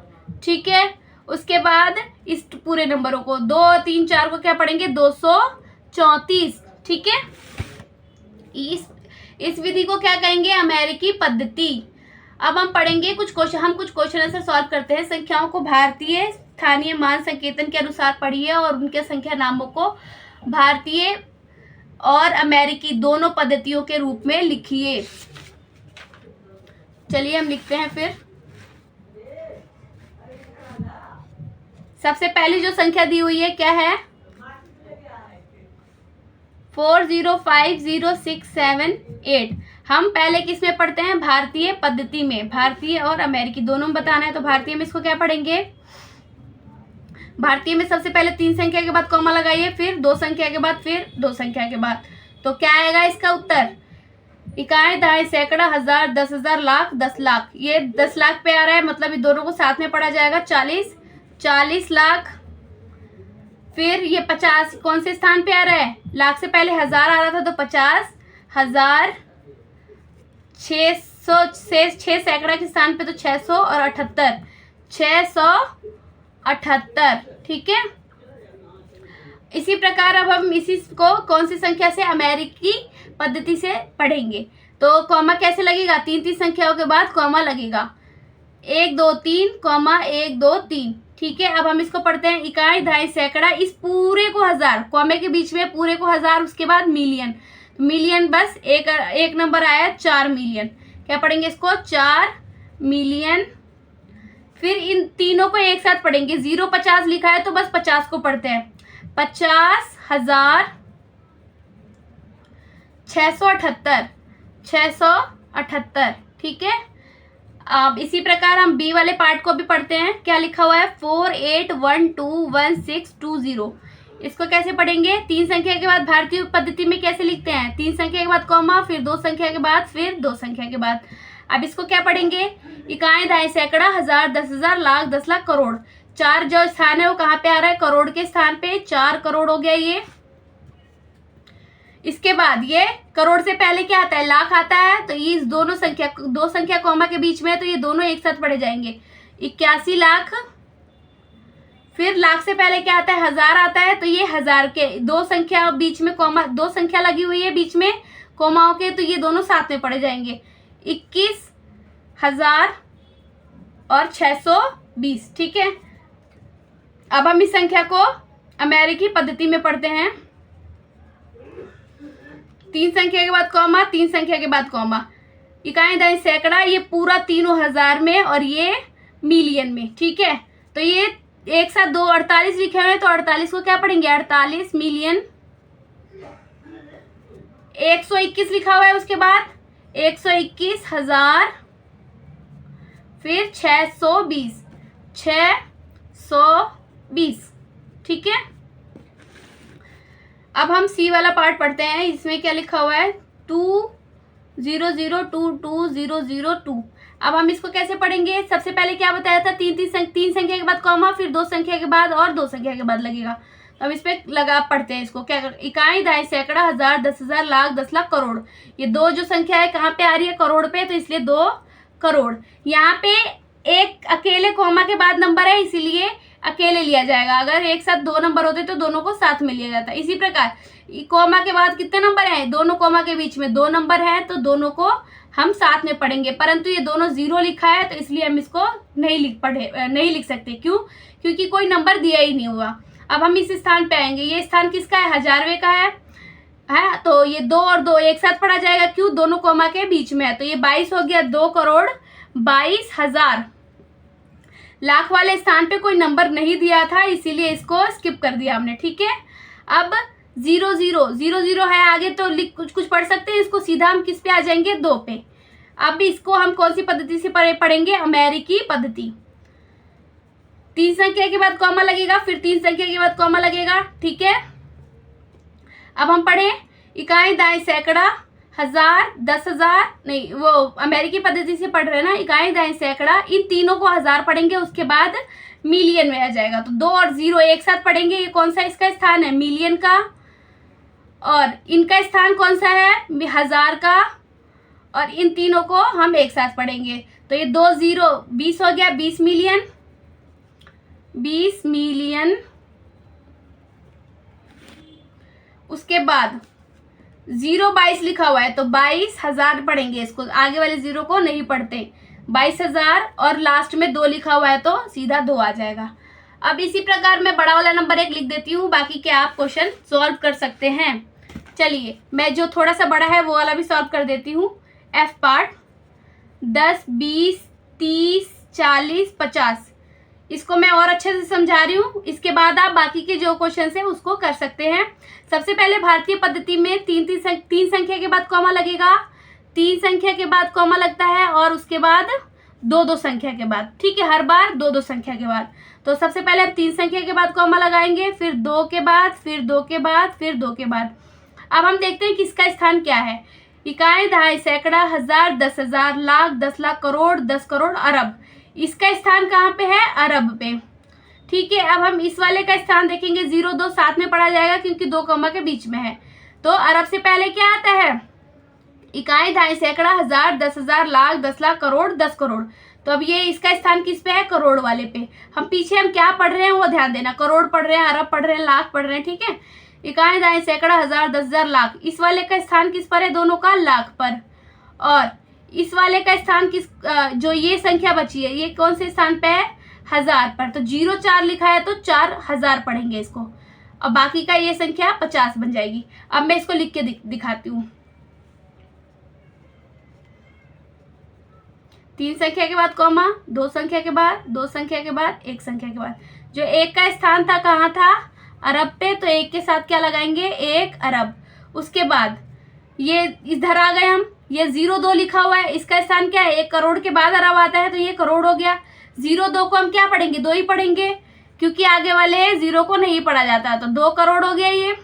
ठीक है। उसके बाद इस पूरे नंबरों को 2, 3, 4 को क्या पढ़ेंगे? 234। ठीक है। इस विधि को क्या कहेंगे? अमेरिकी पद्धति। अब हम पढ़ेंगे कुछ क्वेश्चन आंसर सॉल्व करते हैं। संख्याओं को भारतीय स्थानीय मान संकेतन के अनुसार पढ़िए और उनके संख्या नामों को भारतीय और अमेरिकी दोनों पद्धतियों के रूप में लिखिए। चलिए हम लिखते हैं फिर। सबसे पहली जो संख्या दी हुई है क्या है? 405067 हम पहले किस में पढ़ते हैं? भारतीय पद्धति में। भारतीय और अमेरिकी दोनों में बताना है, तो भारतीय में इसको क्या पढ़ेंगे? भारतीय में सबसे पहले 3 संख्या के बाद कॉमा लगाइए, फिर 2 संख्या के बाद, फिर 2 संख्या के बाद। तो क्या आएगा इसका उत्तर? इकाई, दहाई, सैकड़ा, हजार, 10,000, लाख, 10 लाख। ये 10 लाख पे आ रहा है, मतलब ये दोनों को साथ में पढ़ा जाएगा। 40 लाख। फिर ये 50 कौन से स्थान पे आ रहा है? लाख से पहले 1000 आ रहा था, तो 50,000। 6 सैकड़ा के स्थान पे तो 600 और 78, 678। ठीक है। इसी प्रकार अब हम इसी को कौन सी संख्या से? अमेरिकी पद्धति से पढ़ेंगे। तो कॉमा कैसे लगेगा? 3 संख्याओं के बाद कॉमा लगेगा। 1 2 3, 1 2 3। ठीक है। अब हम इसको पढ़ते हैं। इकाई, दहाई, सैकड़ा, इस पूरे को 1000, कॉमे के बीच में पूरे को 1000, उसके बाद मिलियन। मिलियन बस एक नंबर आया, 4 मिलियन। क्या पढ़ेंगे इसको? 4 मिलियन। फिर इन तीनों को एक साथ पढ़ेंगे। 0 50 लिखा है, तो बस 50 को पढ़ते हैं। 50,000, 678। ठीक है। अब इसी प्रकार हम बी वाले पार्ट को भी पढ़ते हैं। क्या लिखा हुआ है? 48121620। इसको कैसे पढ़ेंगे? 3 संख्या के बाद भारतीय पद्धति में कैसे लिखते हैं? 3 संख्या के बाद कॉमा, फिर 2 संख्या के बाद, फिर 2 संख्या के बाद। अब इसको क्या पढ़ेंगे? इकाई, दहाई, सैकड़ा, हजार, 10,000, लाख, 10 लाख, करोड़। 4 जो स्थान है वो कहाँ पे आ रहा है? करोड़ के स्थान पे। 4 करोड़ हो गया ये। इसके बाद ये करोड़ से पहले क्या आता है? लाख आता है। तो ये इस दोनों संख्या, 2 संख्या कॉमा के बीच में है, तो ये दोनों एक साथ पढ़े जाएंगे। 81 लाख। फिर लाख से पहले क्या आता है? हजार आता है। तो ये हजार के 2 संख्या बीच में कॉमा, 2 संख्या लगी हुई है बीच में कॉमाओं के, तो ये दोनों साथ में पढ़े जाएंगे। 21,000 और 620। ठीक है। अब हम इस संख्या को अमेरिकी पद्धति में पढ़ते हैं। 3 संख्या के बाद कॉमा, 3 संख्या के बाद कॉमा। इकाई, दहाई, सैकड़ा, ये पूरा तीनों हजार में और ये मिलियन में। ठीक है। तो ये एक साथ 2 48 लिखे हुए हैं, तो 48 को क्या पढ़ेंगे? 48 मिलियन। 121 लिखा हुआ है, उसके बाद 121,000, फिर 620। 620। ठीक है। अब हम सी वाला पार्ट पढ़ते हैं। इसमें क्या लिखा हुआ है? 2,0,0,2,2,0,0,2। अब हम इसको कैसे पढ़ेंगे? सबसे पहले क्या बताया था? 3 संख्या के बाद कॉमा, फिर 2 संख्या के बाद और 2 संख्या के बाद लगेगा। तो अब इस पे लगा पढ़ते हैं इसको। क्या? इकाई, दहाई, सैकड़ा, हजार, 10,000, लाख, 10 लाख, करोड़। ये 2 जो संख्या है कहाँ पे आ रही है? करोड़ पे, तो इसलिए 2 करोड़। यहाँ पे एक अकेले कॉमा के बाद नंबर है, इसीलिए अकेले लिया जाएगा। अगर एक साथ 2 नंबर होते तो दोनों को साथ में लिया जाता। इसी प्रकार कॉमा के बाद कितने नंबर हैं? दोनों कॉमा के बीच में 2 नंबर है, तो दोनों को हम साथ में पढ़ेंगे। परंतु ये दोनों 0 लिखा है, तो इसलिए हम इसको नहीं लिख सकते। क्यों? क्योंकि कोई नंबर दिया ही नहीं हुआ। अब हम इस स्थान पे आएंगे। ये स्थान किसका है? 1000वें का है। तो ये 2 और 2 एक साथ पढ़ा जाएगा। क्यों? दोनों कॉमा के बीच में है। तो ये 22 हो गया। 2,22,000। लाख वाले स्थान पे कोई नंबर नहीं दिया था, इसीलिए इसको स्किप कर दिया हमने। ठीक है। अब 0,0,0,0 है आगे, तो कुछ पढ़ सकते हैं। इसको सीधा हम किस पे आ जाएंगे? 2 पे। अब इसको हम कौन सी पद्धति से पढ़ेंगे? अमेरिकी पद्धति। 3 संख्या के बाद कॉमा लगेगा, फिर 3 संख्या के बाद कॉमा लगेगा। ठीक है। अब हम पढ़े इकाई, दहाई, सैकड़ा, हजार, 10,000, नहीं, वो अमेरिकी पद्धति से पढ़ रहे हैं ना। इकाई, दहाई, सैकड़ा, इन तीनों को हजार पढ़ेंगे, उसके बाद मिलियन में आ जाएगा। तो 2 और 0 एक साथ पढ़ेंगे। ये कौन सा इसका स्थान है? मिलियन का। और इनका स्थान कौन सा है? हजार का। और इन तीनों को हम एक साथ पढ़ेंगे। तो ये 2 0 20 हो गया। 20 मिलियन। 20 मिलियन। उसके बाद 0,22 लिखा हुआ है, तो 22,000 पढ़ेंगे इसको। आगे वाले 0 को नहीं पढ़ते। 22,000 और लास्ट में 2 लिखा हुआ है, तो सीधा 2 आ जाएगा। अब इसी प्रकार मैं बड़ा वाला नंबर 1 लिख देती हूँ, बाकी के आप क्वेश्चन सॉल्व कर सकते हैं। चलिए, मैं जो थोड़ा सा बड़ा है वो वाला भी सॉल्व कर देती हूँ। F part 10, 20, 30, 40, 50। इसको मैं और अच्छे से समझा रही हूँ। इसके बाद आप बाकी के जो क्वेश्चन है उसको कर सकते हैं। सबसे पहले भारतीय पद्धति में 3 संख्या के बाद कॉमा लगेगा, 3 संख्या के बाद कॉमा लगता है, और उसके बाद 2 संख्या के बाद। ठीक है। हर बार 2 संख्या के बाद। तो सबसे पहले हम 3 संख्या के बाद कॉमा लगाएंगे, फिर 2 के बाद, फिर 2 के बाद, फिर 2 के बाद। अब हम देखते हैं कि इसका स्थान क्या है। इकाई, दहाई, सैकड़ा, हजार, 10,000, लाख, 10 लाख, करोड़, 10 करोड़, अरब। इसका स्थान कहाँ पे है? अरब पे। ठीक है। अब हम इस वाले का स्थान देखेंगे। 0, 2 साथ में पढ़ा जाएगा, क्योंकि 2 कॉमा के बीच में है। तो अरब से पहले क्या आता है? इकाई, दहाई, सैकड़ा, हजार, 10,000, लाख, 10 लाख, करोड़, 10 करोड़। तो अब ये इसका स्थान किस पे है? करोड़ वाले पे। हम पीछे हम क्या पढ़ रहे हैं वो ध्यान देना। करोड़ पढ़ रहे हैं, अरब पढ़ रहे हैं, लाख पढ़ रहे हैं। ठीक है। इकाई, दहाई, सैकड़ा, हजार, 10,000, लाख। इस वाले का स्थान किस पर है? दोनों का लाख पर। और इस वाले का स्थान किस, जो ये संख्या बची है, ये कौन से स्थान पे है? हजार पर। तो 0 4 लिखा है, तो 4,000 पढ़ेंगे इसको। अब बाकी का ये संख्या 50 बन जाएगी। अब मैं इसको लिख के दिखाती हूँ। 3 संख्या के बाद कॉमा, 2 संख्या के बाद, 2 संख्या के बाद, 1 संख्या के बाद। जो 1 का स्थान था कहाँ था? अरब पे। तो 1 के साथ क्या लगाएंगे? 1 अरब। उसके बाद ये इधर आ गए हम। ये 0 2 लिखा हुआ है, इसका स्थान क्या है? 1 करोड़ के बाद अरब आता है, तो ये करोड़ हो गया। 0 2 को हम क्या पढ़ेंगे? 2 ही पढ़ेंगे। क्योंकि आगे वाले 0 को नहीं पढ़ा जाता। तो 2 करोड़ हो गया ये।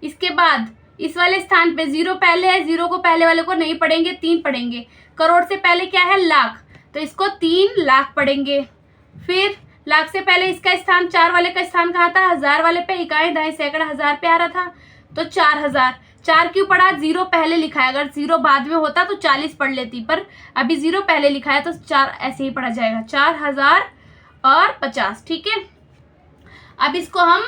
इसके बाद इस वाले स्थान पे 0 पहले है, 0 को पहले वाले को नहीं पढ़ेंगे, 3 पढ़ेंगे। करोड़ से पहले क्या है? लाख, तो इसको 3 लाख पढ़ेंगे। फिर लाख से पहले इसका स्थान, 4 वाले का स्थान कहाँ था? 1000 वाले पे। इकाई, दहाई, सैकड़ा 1000 पे आ रहा था, तो 4000। 4 क्यों पढ़ा? 0 पहले लिखा है। अगर 0 बाद में होता तो 40 पढ़ लेती, पर अभी 0 पहले लिखा है तो 4 ऐसे ही पढ़ा जाएगा। 4050, ठीक है। अब इसको हम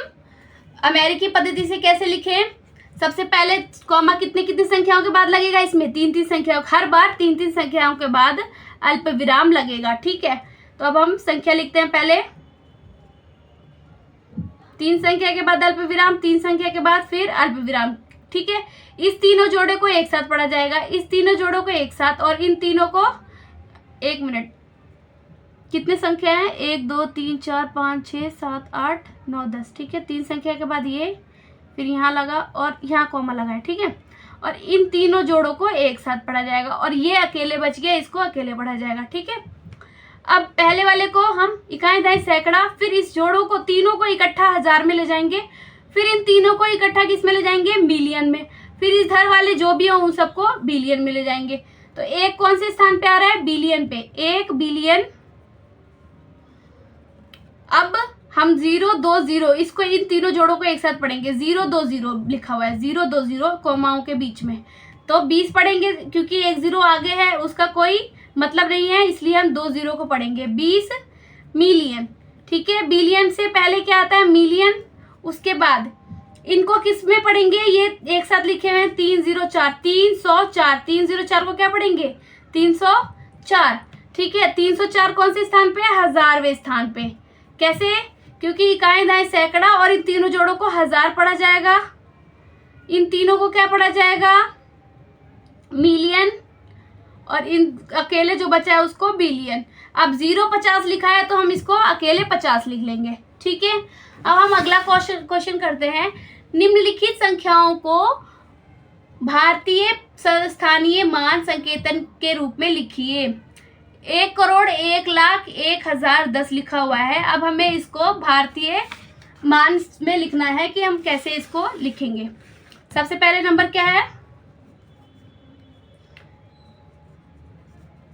अमेरिकी पद्धति से कैसे लिखें? सबसे पहले कॉमा कितनी कितनी संख्याओं के बाद लगेगा? इसमें 3-3 संख्याओं, हर बार 3-3 संख्याओं के बाद अल्प विराम लगेगा, ठीक है। तो अब हम संख्या लिखते हैं। पहले 3 संख्या के बाद अल्प विराम, 3 संख्या के बाद फिर अल्प विराम, ठीक है। इस तीनों जोड़े को एक साथ पढ़ा जाएगा, इस तीनों जोड़ों को एक साथ, और इन तीनों को, 1 मिनट, कितने संख्या है? 1 2 3 4 5 6 7 8 9 10, ठीक है। 3 संख्या के बाद ये, फिर यहाँ लगा और यहाँ कॉमा लगा है, ठीक है। और इन तीनों जोड़ों को एक साथ पढ़ा जाएगा, और ये अकेले बच गया, इसको अकेले पढ़ा जाएगा, ठीक है। अब पहले वाले को हम इकाई, दहाई, सैकड़ा, फिर इस जोड़ों को, तीनों को इकट्ठा 1000 में ले जाएंगे, फिर इन तीनों को इकट्ठा किस में ले जाएंगे? मिलियन में, फिर इधर वाले जो भी हो उन सबको बिलियन में ले जाएंगे। तो एक कौन से स्थान पे आ रहा है? बिलियन पे, 1 बिलियन। अब हम 0 2 0, इसको, इन तीनों जोड़ों को एक साथ पढ़ेंगे। 0 2 0 लिखा हुआ है, 0 2 0 कोमाओं के बीच में, तो 20 पढ़ेंगे, क्योंकि 1 0 आगे है उसका कोई मतलब नहीं है, इसलिए हम 2 0 को पढ़ेंगे। 20 मिलियन, ठीक है। बिलियन से पहले क्या आता है? मिलियन। उसके बाद इनको किस में पढ़ेंगे? ये एक साथ लिखे हुए हैं, 304, 304, 304 को क्या पढ़ेंगे? 304, ठीक है। 304 कौन से स्थान पे? 1000वें स्थान पे। कैसे? क्योंकि इकाई, दहाई, सैकड़ा और इन तीनों जोड़ों को 1000 पढ़ा जाएगा, इन तीनों को क्या पढ़ा जाएगा? मिलियन, और इन अकेले जो बचा है उसको बिलियन। अब 0 50 लिखा है तो हम इसको अकेले 50 लिख लेंगे, ठीक है। अब हम अगला क्वेश्चन करते हैं। निम्नलिखित संख्याओं को भारतीय स्थानीय मान संकेतन के रूप में लिखिए। 1 करोड़, 1 लाख, 1000, 10 लिखा हुआ है। अब हमें इसको भारतीय मान में लिखना है कि हम कैसे इसको लिखेंगे। सबसे पहले नंबर क्या है?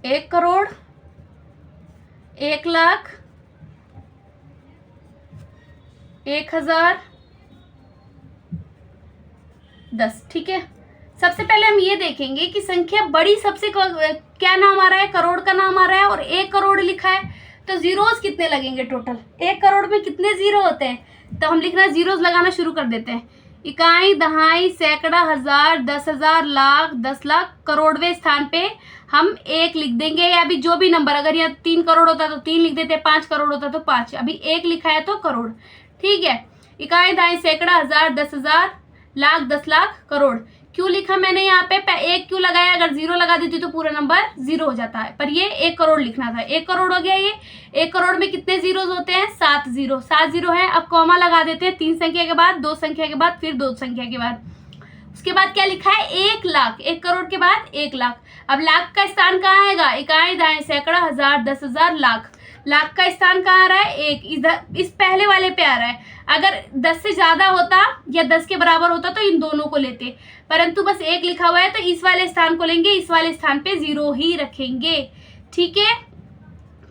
1 करोड़, 1 लाख, 1000, 10, ठीक है। सबसे पहले हम ये देखेंगे कि संख्या बड़ी सबसे क्या नाम आ रहा है? करोड़ का नाम आ रहा है, और 1 करोड़ लिखा है, तो जीरोस कितने लगेंगे टोटल? 1 करोड़ में कितने जीरो होते हैं? तो हम लिखना, जीरोस लगाना शुरू कर देते हैं। इकाई, दहाई, सैकड़ा, 1000, 10,000, लाख, 10 लाख, करोड़वें स्थान पे हम 1 लिख देंगे, या अभी जो भी नंबर, अगर यहाँ 3 करोड़ होता तो 3 लिख देते, 5 करोड़ होता तो 5, अभी 1 लिखा है तो करोड़, ठीक है। इकाई, दहाई, सैकड़ा, 1000, 10,000, लाख, 10 लाख, करोड़। क्यों लिखा मैंने यहाँ पे? 1 क्यों लगाया? अगर 0 लगा देती तो पूरा नंबर 0 हो जाता है, पर ये 1 करोड़ लिखना था। 1 करोड़ हो गया ये। 1 करोड़ में कितने जीरोस होते हैं? 7 जीरो, 7 जीरो है। अब कॉमा लगा देते हैं, 3 संख्या के बाद, 2 संख्या के बाद, फिर 2 संख्या के बाद। उसके बाद क्या लिखा है? 1 लाख। 1 करोड़ के बाद 1 लाख। अब लाख का स्थान कहाँ आएगा? इकाई, दहाई, सैकड़ा, 1000, 10,000, लाख। लाख का स्थान कहाँ आ रहा है? 1, इधर इस पहले वाले पे आ रहा है। अगर 10 से ज्यादा होता या 10 के बराबर होता तो इन दोनों को लेते, परंतु बस 1 लिखा हुआ है तो इस वाले स्थान को लेंगे, इस वाले स्थान पे 0 ही रखेंगे, ठीक है।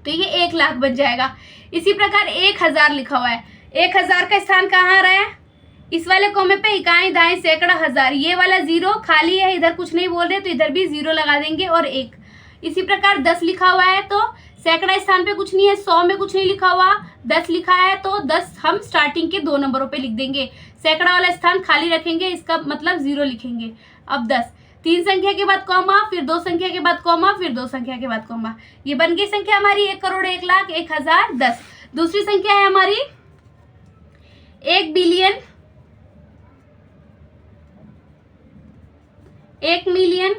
तो ये 1 लाख बन जाएगा। इसी प्रकार 1000 लिखा हुआ है। 1000 का स्थान कहाँ आ रहा है? इस वाले कोमे पे इकाई, दहाई, सैकड़ा, 1000, ये वाला 0 खाली है, इधर कुछ नहीं बोल रहे तो इधर भी 0 लगा देंगे और 1। इसी प्रकार 10 लिखा हुआ है तो सैकड़ा स्थान पे कुछ नहीं है, 100 में कुछ नहीं लिखा हुआ, 10 लिखा है तो 10 हम स्टार्टिंग के 2 नंबरों पे लिख देंगे, सैकड़ा वाला स्थान खाली रखेंगे, इसका मतलब 0 लिखेंगे। अब 10, 3 संख्या के बाद कॉमा, फिर 2 संख्या के बाद कॉमा, फिर 2 संख्या के बाद कॉमा। ये बन गई संख्या हमारी 1 करोड़, 1 लाख, 1000, 10। दूसरी संख्या है हमारी 1 बिलियन, 1 मिलियन,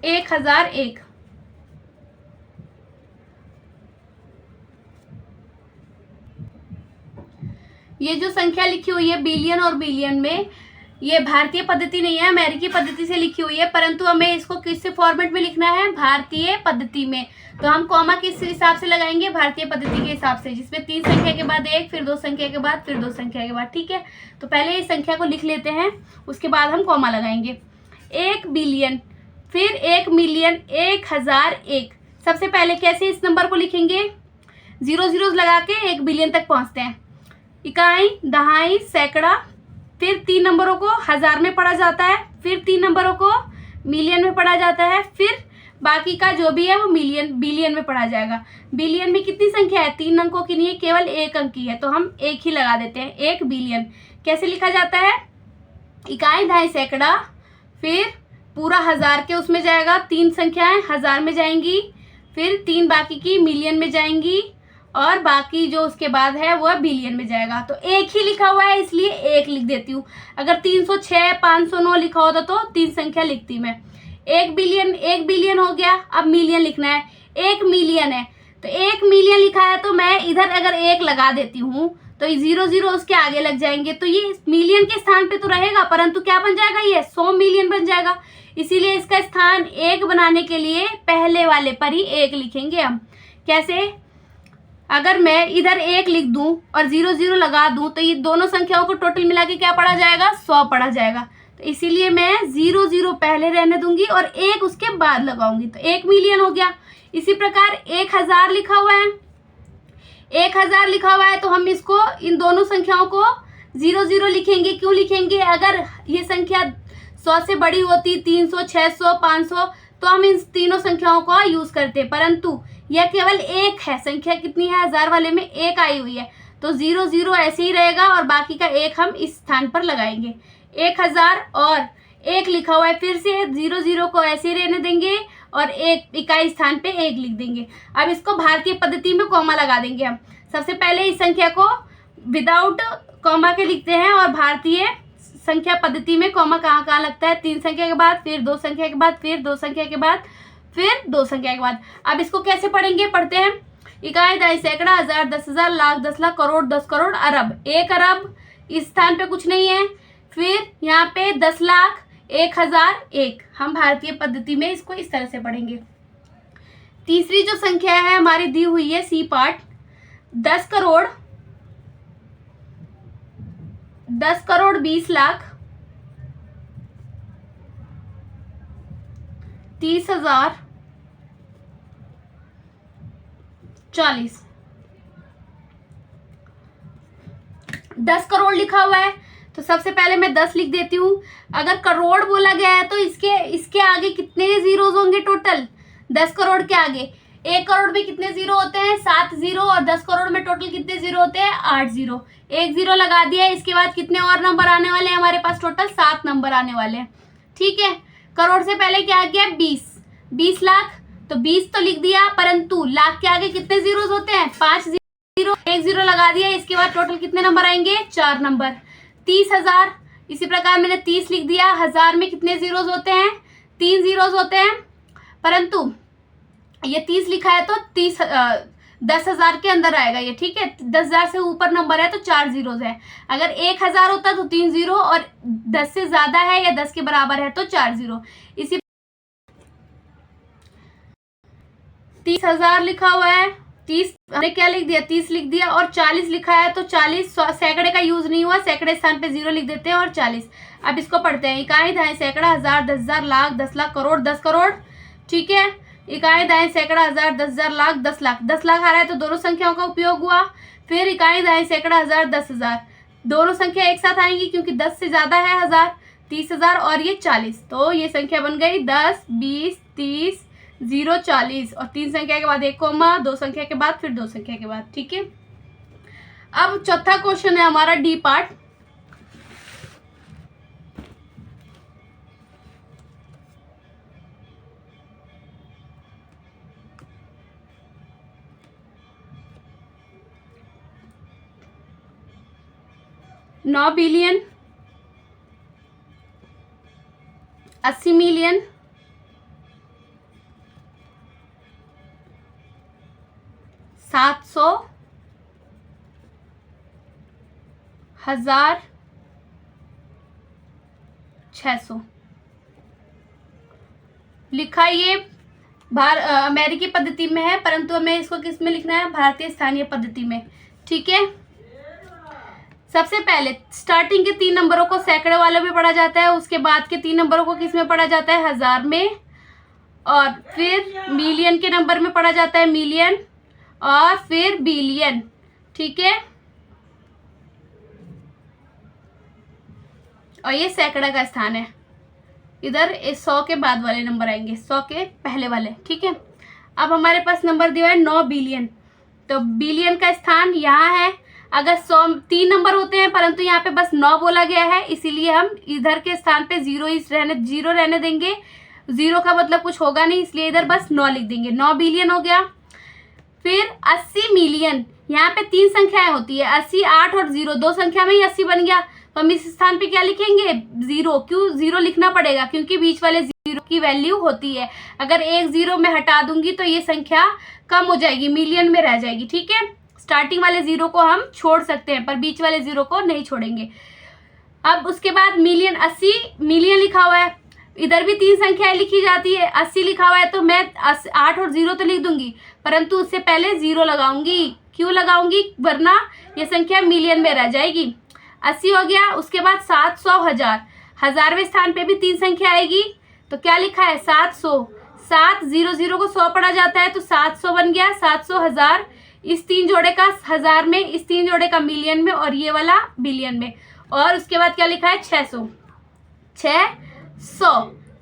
1001। ये जो संख्या लिखी हुई है बिलियन और बिलियन में, ये भारतीय पद्धति नहीं है, अमेरिकी पद्धति से लिखी हुई है, परंतु हमें इसको किस फॉर्मेट में लिखना है, भारतीय पद्धति में। तो हम कॉमा किस हिसाब से लगाएंगे, भारतीय पद्धति के हिसाब से, जिसमें 3 संख्या के बाद 1, फिर 2 संख्या के बाद, फिर 2 संख्या के बाद। ठीक है, तो पहले इस संख्या को लिख लेते हैं, उसके बाद हम कॉमा लगाएंगे। 1 बिलियन, फिर 1 मिलियन, 1001। सबसे पहले कैसे इस नंबर को लिखेंगे, 0 0 लगा के 1 बिलियन तक पहुंचते हैं। इकाई, दहाई, सैकड़ा, फिर 3 नंबरों को हजार में पढ़ा जाता है, फिर 3 नंबरों को मिलियन में पढ़ा जाता है, फिर बाकी का जो भी है वो मिलियन बिलियन में पढ़ा जाएगा। बिलियन में कितनी संख्या है, 3 अंकों की नहीं है, केवल 1 अंक की है, तो हम 1 ही लगा देते हैं। 1 बिलियन कैसे लिखा जाता है, इकाई, दहाई, सैकड़ा, फिर पूरा हजार के उसमें जाएगा, 3 संख्याएं हजार में जाएंगी, फिर 3 बाकी की मिलियन में जाएंगी, और बाकी जो उसके बाद है वो बिलियन में जाएगा। तो 1 ही लिखा हुआ है इसलिए 1 लिख देती हूँ। अगर 306, 509 लिखा होता तो 3 संख्या लिखती मैं। 1 बिलियन, 1 बिलियन हो गया, अब मिलियन लिखना है। 1 मिलियन है, तो 1 मिलियन लिखा है तो मैं इधर अगर 1 लगा देती हूँ तो 0 0 उसके आगे लग जाएंगे, तो ये मिलियन के स्थान पे तो रहेगा, परंतु क्या बन जाएगा, ये 100 मिलियन बन जाएगा। इसीलिए इसका स्थान 1 बनाने के लिए पहले वाले पर ही 1 लिखेंगे हम। कैसे, अगर मैं इधर 1 लिख दूं और 0 0 लगा दूं तो ये दोनों संख्याओं को टोटल मिला के क्या पढ़ा जाएगा, 100 पढ़ा जाएगा। तो इसीलिए मैं 0 0 पहले रहने दूंगी और 1 उसके बाद लगाऊंगी, तो 1 मिलियन हो गया। इसी प्रकार 1000 लिखा हुआ है, 1000 लिखा हुआ है तो हम इसको, इन दोनों संख्याओं को 0 0 लिखेंगे। क्यों लिखेंगे, अगर ये संख्या 100 से बड़ी होती, 300, 600, 500, तो हम इन तीनों संख्याओं का यूज करते, परंतु यह केवल 1 है। संख्या कितनी है, 1000 वाले में 1 आई हुई है, तो 0 0 ऐसे ही रहेगा और बाकी का 1 हम इस स्थान पर लगाएंगे। 1000 और 1 लिखा हुआ है, फिर से 0 0 को ऐसे ही रहने देंगे और 1 इकाई स्थान पे 1 लिख देंगे। अब इसको भारतीय पद्धति में कॉमा लगा देंगे हम। सबसे पहले इस संख्या को विदाउट कॉमा के लिखते हैं, और भारतीय संख्या पद्धति में कॉमा कहाँ कहाँ लगता है, 3 संख्या के बाद, फिर 2 संख्या के बाद, फिर 2 संख्या के बाद, फिर 2 संख्या के बाद। अब इसको कैसे पढ़ेंगे, पढ़ते हैं। इकाई, दहाई, सैकड़ा, हजार, 10,000, लाख, 10 लाख, करोड़, 10 करोड़, अरब। 1 अरब इस स्थान पे कुछ नहीं है, फिर यहाँ पे 10 लाख, 1001। हम भारतीय पद्धति में इसको इस तरह से पढ़ेंगे। तीसरी जो संख्या है हमारी दी हुई है सी पार्ट, 10 करोड़, 10 करोड़ 20 लाख, 30,000, 40। 10 करोड़ लिखा हुआ है तो सबसे पहले मैं 10 लिख देती हूँ। अगर करोड़ बोला गया है तो इसके आगे कितने जीरोज होंगे टोटल, 10 करोड़ के आगे। 1 करोड़ में कितने जीरो होते हैं, 7 जीरो, और 10 करोड़ में टोटल कितने जीरो होते हैं, 8 जीरो। 1 जीरो लगा दिया, इसके बाद कितने और नंबर आने वाले हैं हमारे पास, टोटल 7 नंबर आने वाले हैं। ठीक है, करोड़ से पहले क्या आ गया, 20 लाख, तो 20 तो लिख दिया, परंतु लाख के आगे कितने जीरोज होते हैं, 5 जीरो। 1 जीरो लगा दिया, इसके बाद टोटल कितने नंबर आएंगे, 4 नंबर। 30,000, इसी प्रकार मैंने 30 लिख दिया। 1000 में कितने जीरोज होते हैं, 3 जीरोज होते हैं, परंतु ये 30 लिखा है तो 10,000 के अंदर आएगा ये। ठीक है, 10,000 से ऊपर नंबर है तो 4 जीरोज है। अगर 1000 होता तो 3 जीरो, और 10 से ज्यादा है या 10 के बराबर है तो 4 जीरो। इसी 30,000 लिखा हुआ है, 30 हमने क्या लिख दिया, 30 लिख दिया, और 40 लिखा है तो 40 सैकड़े का यूज नहीं हुआ, सैकड़े स्थान पे 0 लिख देते हैं, और 40। अब इसको पढ़ते हैं। इकाई, दहाई, सैकड़ा, हजार, 10,000, लाख, 10 लाख, करोड़, 10 करोड़। ठीक है, इकाई, दहाई, सैकड़ा, हजार, 10,000, लाख, 10 लाख। 10 लाख आ रहा है तो दोनों संख्याओं का उपयोग हुआ। फिर इकाई, दहाई, सैकड़ा, हजार, 10,000, दोनों संख्या एक साथ आएंगी क्योंकि 10 से ज्यादा है 1000, 30,000 और ये 40, तो ये संख्या बन गई 10, 20, 30, 0, 40, और 3 संख्या के बाद 1 कोमा, 2 संख्या के बाद फिर 2 संख्या के बाद। ठीक है, अब चौथा क्वेश्चन है हमारा डी पार्ट। $9 बिलियन, 80 मिलियन, 700, 1000, 600 लिखा। ये अमेरिकी पद्धति में है, परंतु हमें इसको किस में लिखना है, भारतीय स्थानीय पद्धति में। ठीक है, सबसे पहले स्टार्टिंग के 3 नंबरों को सैकड़े वालों में पढ़ा जाता है, उसके बाद के 3 नंबरों को किस में पढ़ा जाता है, हजार में, और फिर मिलियन के नंबर में पढ़ा जाता है, मिलियन, और फिर बिलियन। ठीक है, और ये सैकड़ा का स्थान है, इधर 100 के बाद वाले नंबर आएंगे, 100 के पहले वाले। ठीक है, अब हमारे पास नंबर दिया है 9 बिलियन, तो बिलियन का स्थान यहाँ है। अगर 3 नंबर होते हैं, परंतु यहाँ पे बस 9 बोला गया है, इसीलिए हम इधर के स्थान पे 0 रहने देंगे। 0 का मतलब कुछ होगा नहीं, इसलिए इधर बस 9 लिख देंगे। 9 बिलियन हो गया। फिर 80 मिलियन, यहाँ पे 3 संख्याएं होती है, 80, 8 और 0, 2 संख्या में ही 80 बन गया। तो हम इस स्थान पे क्या लिखेंगे, 0। क्यों 0 लिखना पड़ेगा, क्योंकि बीच वाले 0 की वैल्यू होती है। अगर एक 0 में हटा दूंगी तो ये संख्या कम हो जाएगी, मिलियन में रह जाएगी। ठीक है, स्टार्टिंग वाले 0 को हम छोड़ सकते हैं, पर बीच वाले 0 को नहीं छोड़ेंगे। अब उसके बाद मिलियन, 80 मिलियन लिखा हुआ है, इधर भी 3 संख्याएं लिखी जाती है। 80 लिखा हुआ है तो मैं 8 और 0 तो लिख दूंगी, परंतु उससे पहले 0 लगाऊंगी। क्यों लगाऊंगी, वरना ये संख्या मिलियन में रह जाएगी। 80 हो गया। उसके बाद 700, 1000, 1000वें स्थान पे भी 3 संख्या आएगी, तो क्या लिखा है, 700। 7 0 0 को 100 पढ़ा जाता है, तो 700 बन गया। 700, 1000, इस 3 जोड़े का 1000 में, इस 3 जोड़े का मिलियन में, और ये वाला बिलियन में। और उसके बाद क्या लिखा है, 600।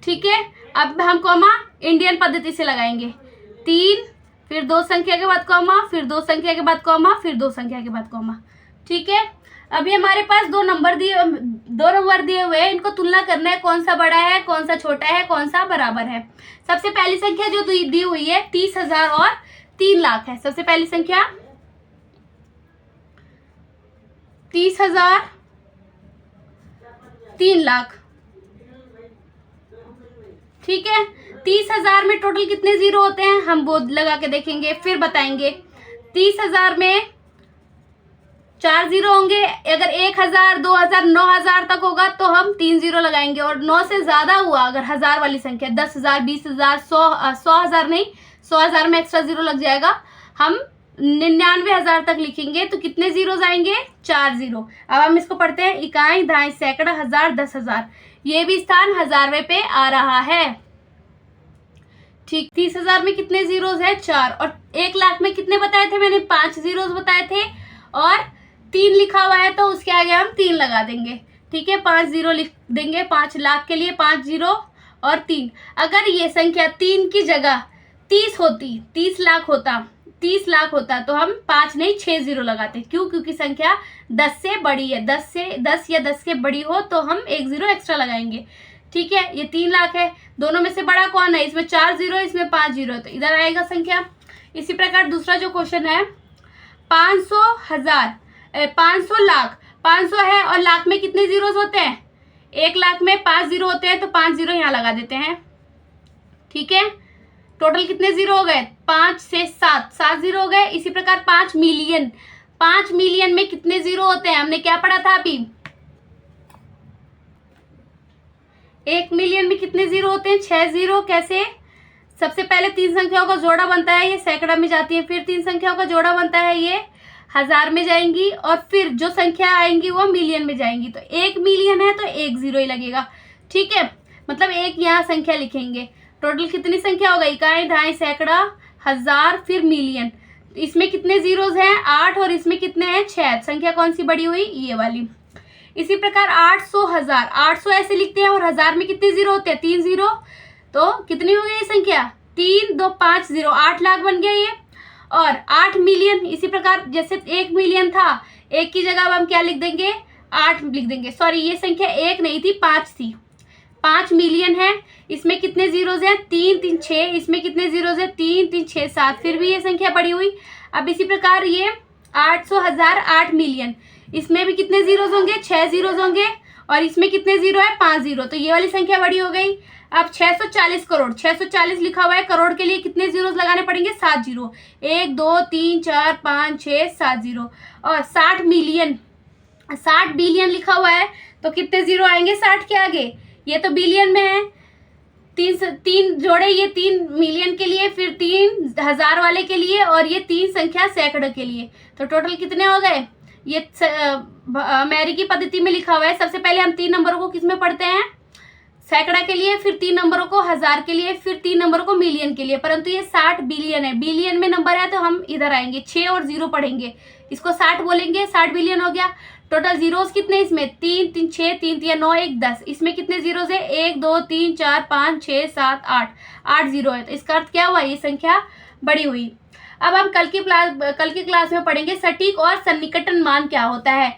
ठीक है, अब हम कॉमा इंडियन पद्धति से लगाएंगे। 3, फिर 2 संख्या के बाद कॉमा, फिर 2 संख्या के बाद कॉमा, फिर 2 संख्या के बाद कॉमा। ठीक है, अभी हमारे पास 2 नंबर दिए हुए हैं, इनको तुलना करना है, कौन सा बड़ा है, कौन सा छोटा है, कौन सा बराबर है। सबसे पहली संख्या जो दी हुई है 30,000 और 3 लाख है। सबसे पहली संख्या 30,000, 3 लाख। ठीक है, 30,000 में टोटल कितने 0 होते हैं, हम वो लगा के देखेंगे, फिर बताएंगे। 30,000 में 4 0 होंगे। अगर 1,000, 2,000, 9,000 तक होगा तो हम 3 0 लगाएंगे, और 9 से ज्यादा हुआ अगर 1000 वाली संख्या, 10,000, 20,000, 100,000 नहीं, 100,000 में एक्स्ट्रा 0 लग जाएगा, हम 99,000 तक लिखेंगे, तो कितने 0 आएंगे, 4 0। अब हम इसको पढ़ते हैं, इकाई, दहाई, सैकड़ा, 1000, 10,000, ये भी स्थान 1000वें पे आ रहा है। ठीक, 30,000 में कितने 0 है, 4, और 1 लाख में कितने बताए थे मैंने, 5 0 बताए थे, और 3 लिखा हुआ है तो उसके आगे हम 3 लगा देंगे। ठीक है, 5 0 लिख देंगे। 5 लाख के लिए 5 0 और 3। अगर ये संख्या 3 की जगह 30 होती, 30 लाख होता तो हम 5 नहीं 6 0 लगाते। क्यों, क्योंकि संख्या 10 से बड़ी है, 10 या 10 से बड़ी हो तो हम 1 0 एक्स्ट्रा लगाएंगे। ठीक है, ये 3 लाख है, दोनों में से बड़ा कौन है, इसमें 4 0, इसमें 5 0, तो इधर आएगा संख्या। इसी प्रकार दूसरा जो क्वेश्चन है, 500 लाख, 500 है और लाख में कितने 0 होते हैं, 1 लाख में 5 0 होते हैं, तो 5 0 यहाँ लगा देते हैं। ठीक है, टोटल कितने 0 हो गए, 5 से 7 0 हो गए। इसी प्रकार 5 मिलियन में कितने 0 होते हैं, हमने क्या पढ़ा था अभी, 1 मिलियन में कितने 0 होते हैं, 6 0। कैसे, सबसे पहले 3 संख्याओं का जोड़ा बनता है, ये सैकड़ा में जाती है, फिर 3 संख्याओं का जोड़ा बनता है, ये 1000 में जाएंगी, और फिर जो संख्या आएंगी वो मिलियन में जाएंगी। तो 1 मिलियन है तो 1 0 ही लगेगा। ठीक है, मतलब 1 यहाँ संख्या लिखेंगे। टोटल कितनी संख्या हो गई, इकाई, दहाई, सैकड़ा, 1000, फिर मिलियन। इसमें कितने 0 हैं, 8, और इसमें कितने हैं, 6। संख्या कौन सी बड़ी हुई, ये वाली। इसी प्रकार 800, 1000, 800 ऐसे लिखते हैं, और 1000 में कितने 0 होते हैं, 3 0, तो कितनी हो गई ये संख्या, 3 2 5 0, 8 लाख बन गया ये। और 8 मिलियन, इसी प्रकार जैसे 1 मिलियन था, 1 की जगह अब हम क्या लिख देंगे, 8 लिख देंगे। सॉरी, ये संख्या 1 नहीं थी, 5 थी। 5 मिलियन है, इसमें कितने 0 हैं, 3 3 6, इसमें कितने 0 हैं, 3 3 6 7, फिर भी ये संख्या बड़ी हुई। अब इसी प्रकार ये 800, 1000, 8 मिलियन, इसमें भी कितने 0 होंगे, 6 0 होंगे, और इसमें कितने 0 है, 5 0, तो ये वाली संख्या बड़ी हो गई। अब 640 करोड़, 640 लिखा हुआ है, करोड़ के लिए कितने 0 लगाने पड़ेंगे, 7 0, 1 2 3 4 5 6 7 0। और 60 मिलियन, 60 बिलियन लिखा हुआ है, तो कितने 0 आएंगे 60 के आगे, ये तो बिलियन में है, तीन जोड़े, ये 3 मिलियन के लिए, फिर 3000 वाले के लिए, और ये 3 संख्या सैकड़ों के लिए। तो टोटल कितने हो गए? ये मैरी की पद्धति में लिखा हुआ है। सबसे पहले हम 3 नंबरों को किस में पढ़ते हैं? सैकड़ा के लिए, फिर 3 नंबरों को 1000 के लिए, फिर 3 नंबरों को मिलियन के लिए। परंतु ये 60 बिलियन है, बिलियन में नंबर है, तो हम इधर आएंगे, 6 और 0 पढ़ेंगे, इसको 60 बोलेंगे, 60 बिलियन हो गया। टोटल जीरोस कितने इसमें? 3 3 6, 3 3 9 1 10। इसमें कितने जीरोस है? 1 2 3 4 5 6 7 8, 8 जीरो है। तो इसका अर्थ क्या हुआ? ये संख्या बड़ी हुई। अब हम कल की क्लास में पढ़ेंगे सटीक और सन्निकटन मान क्या होता है।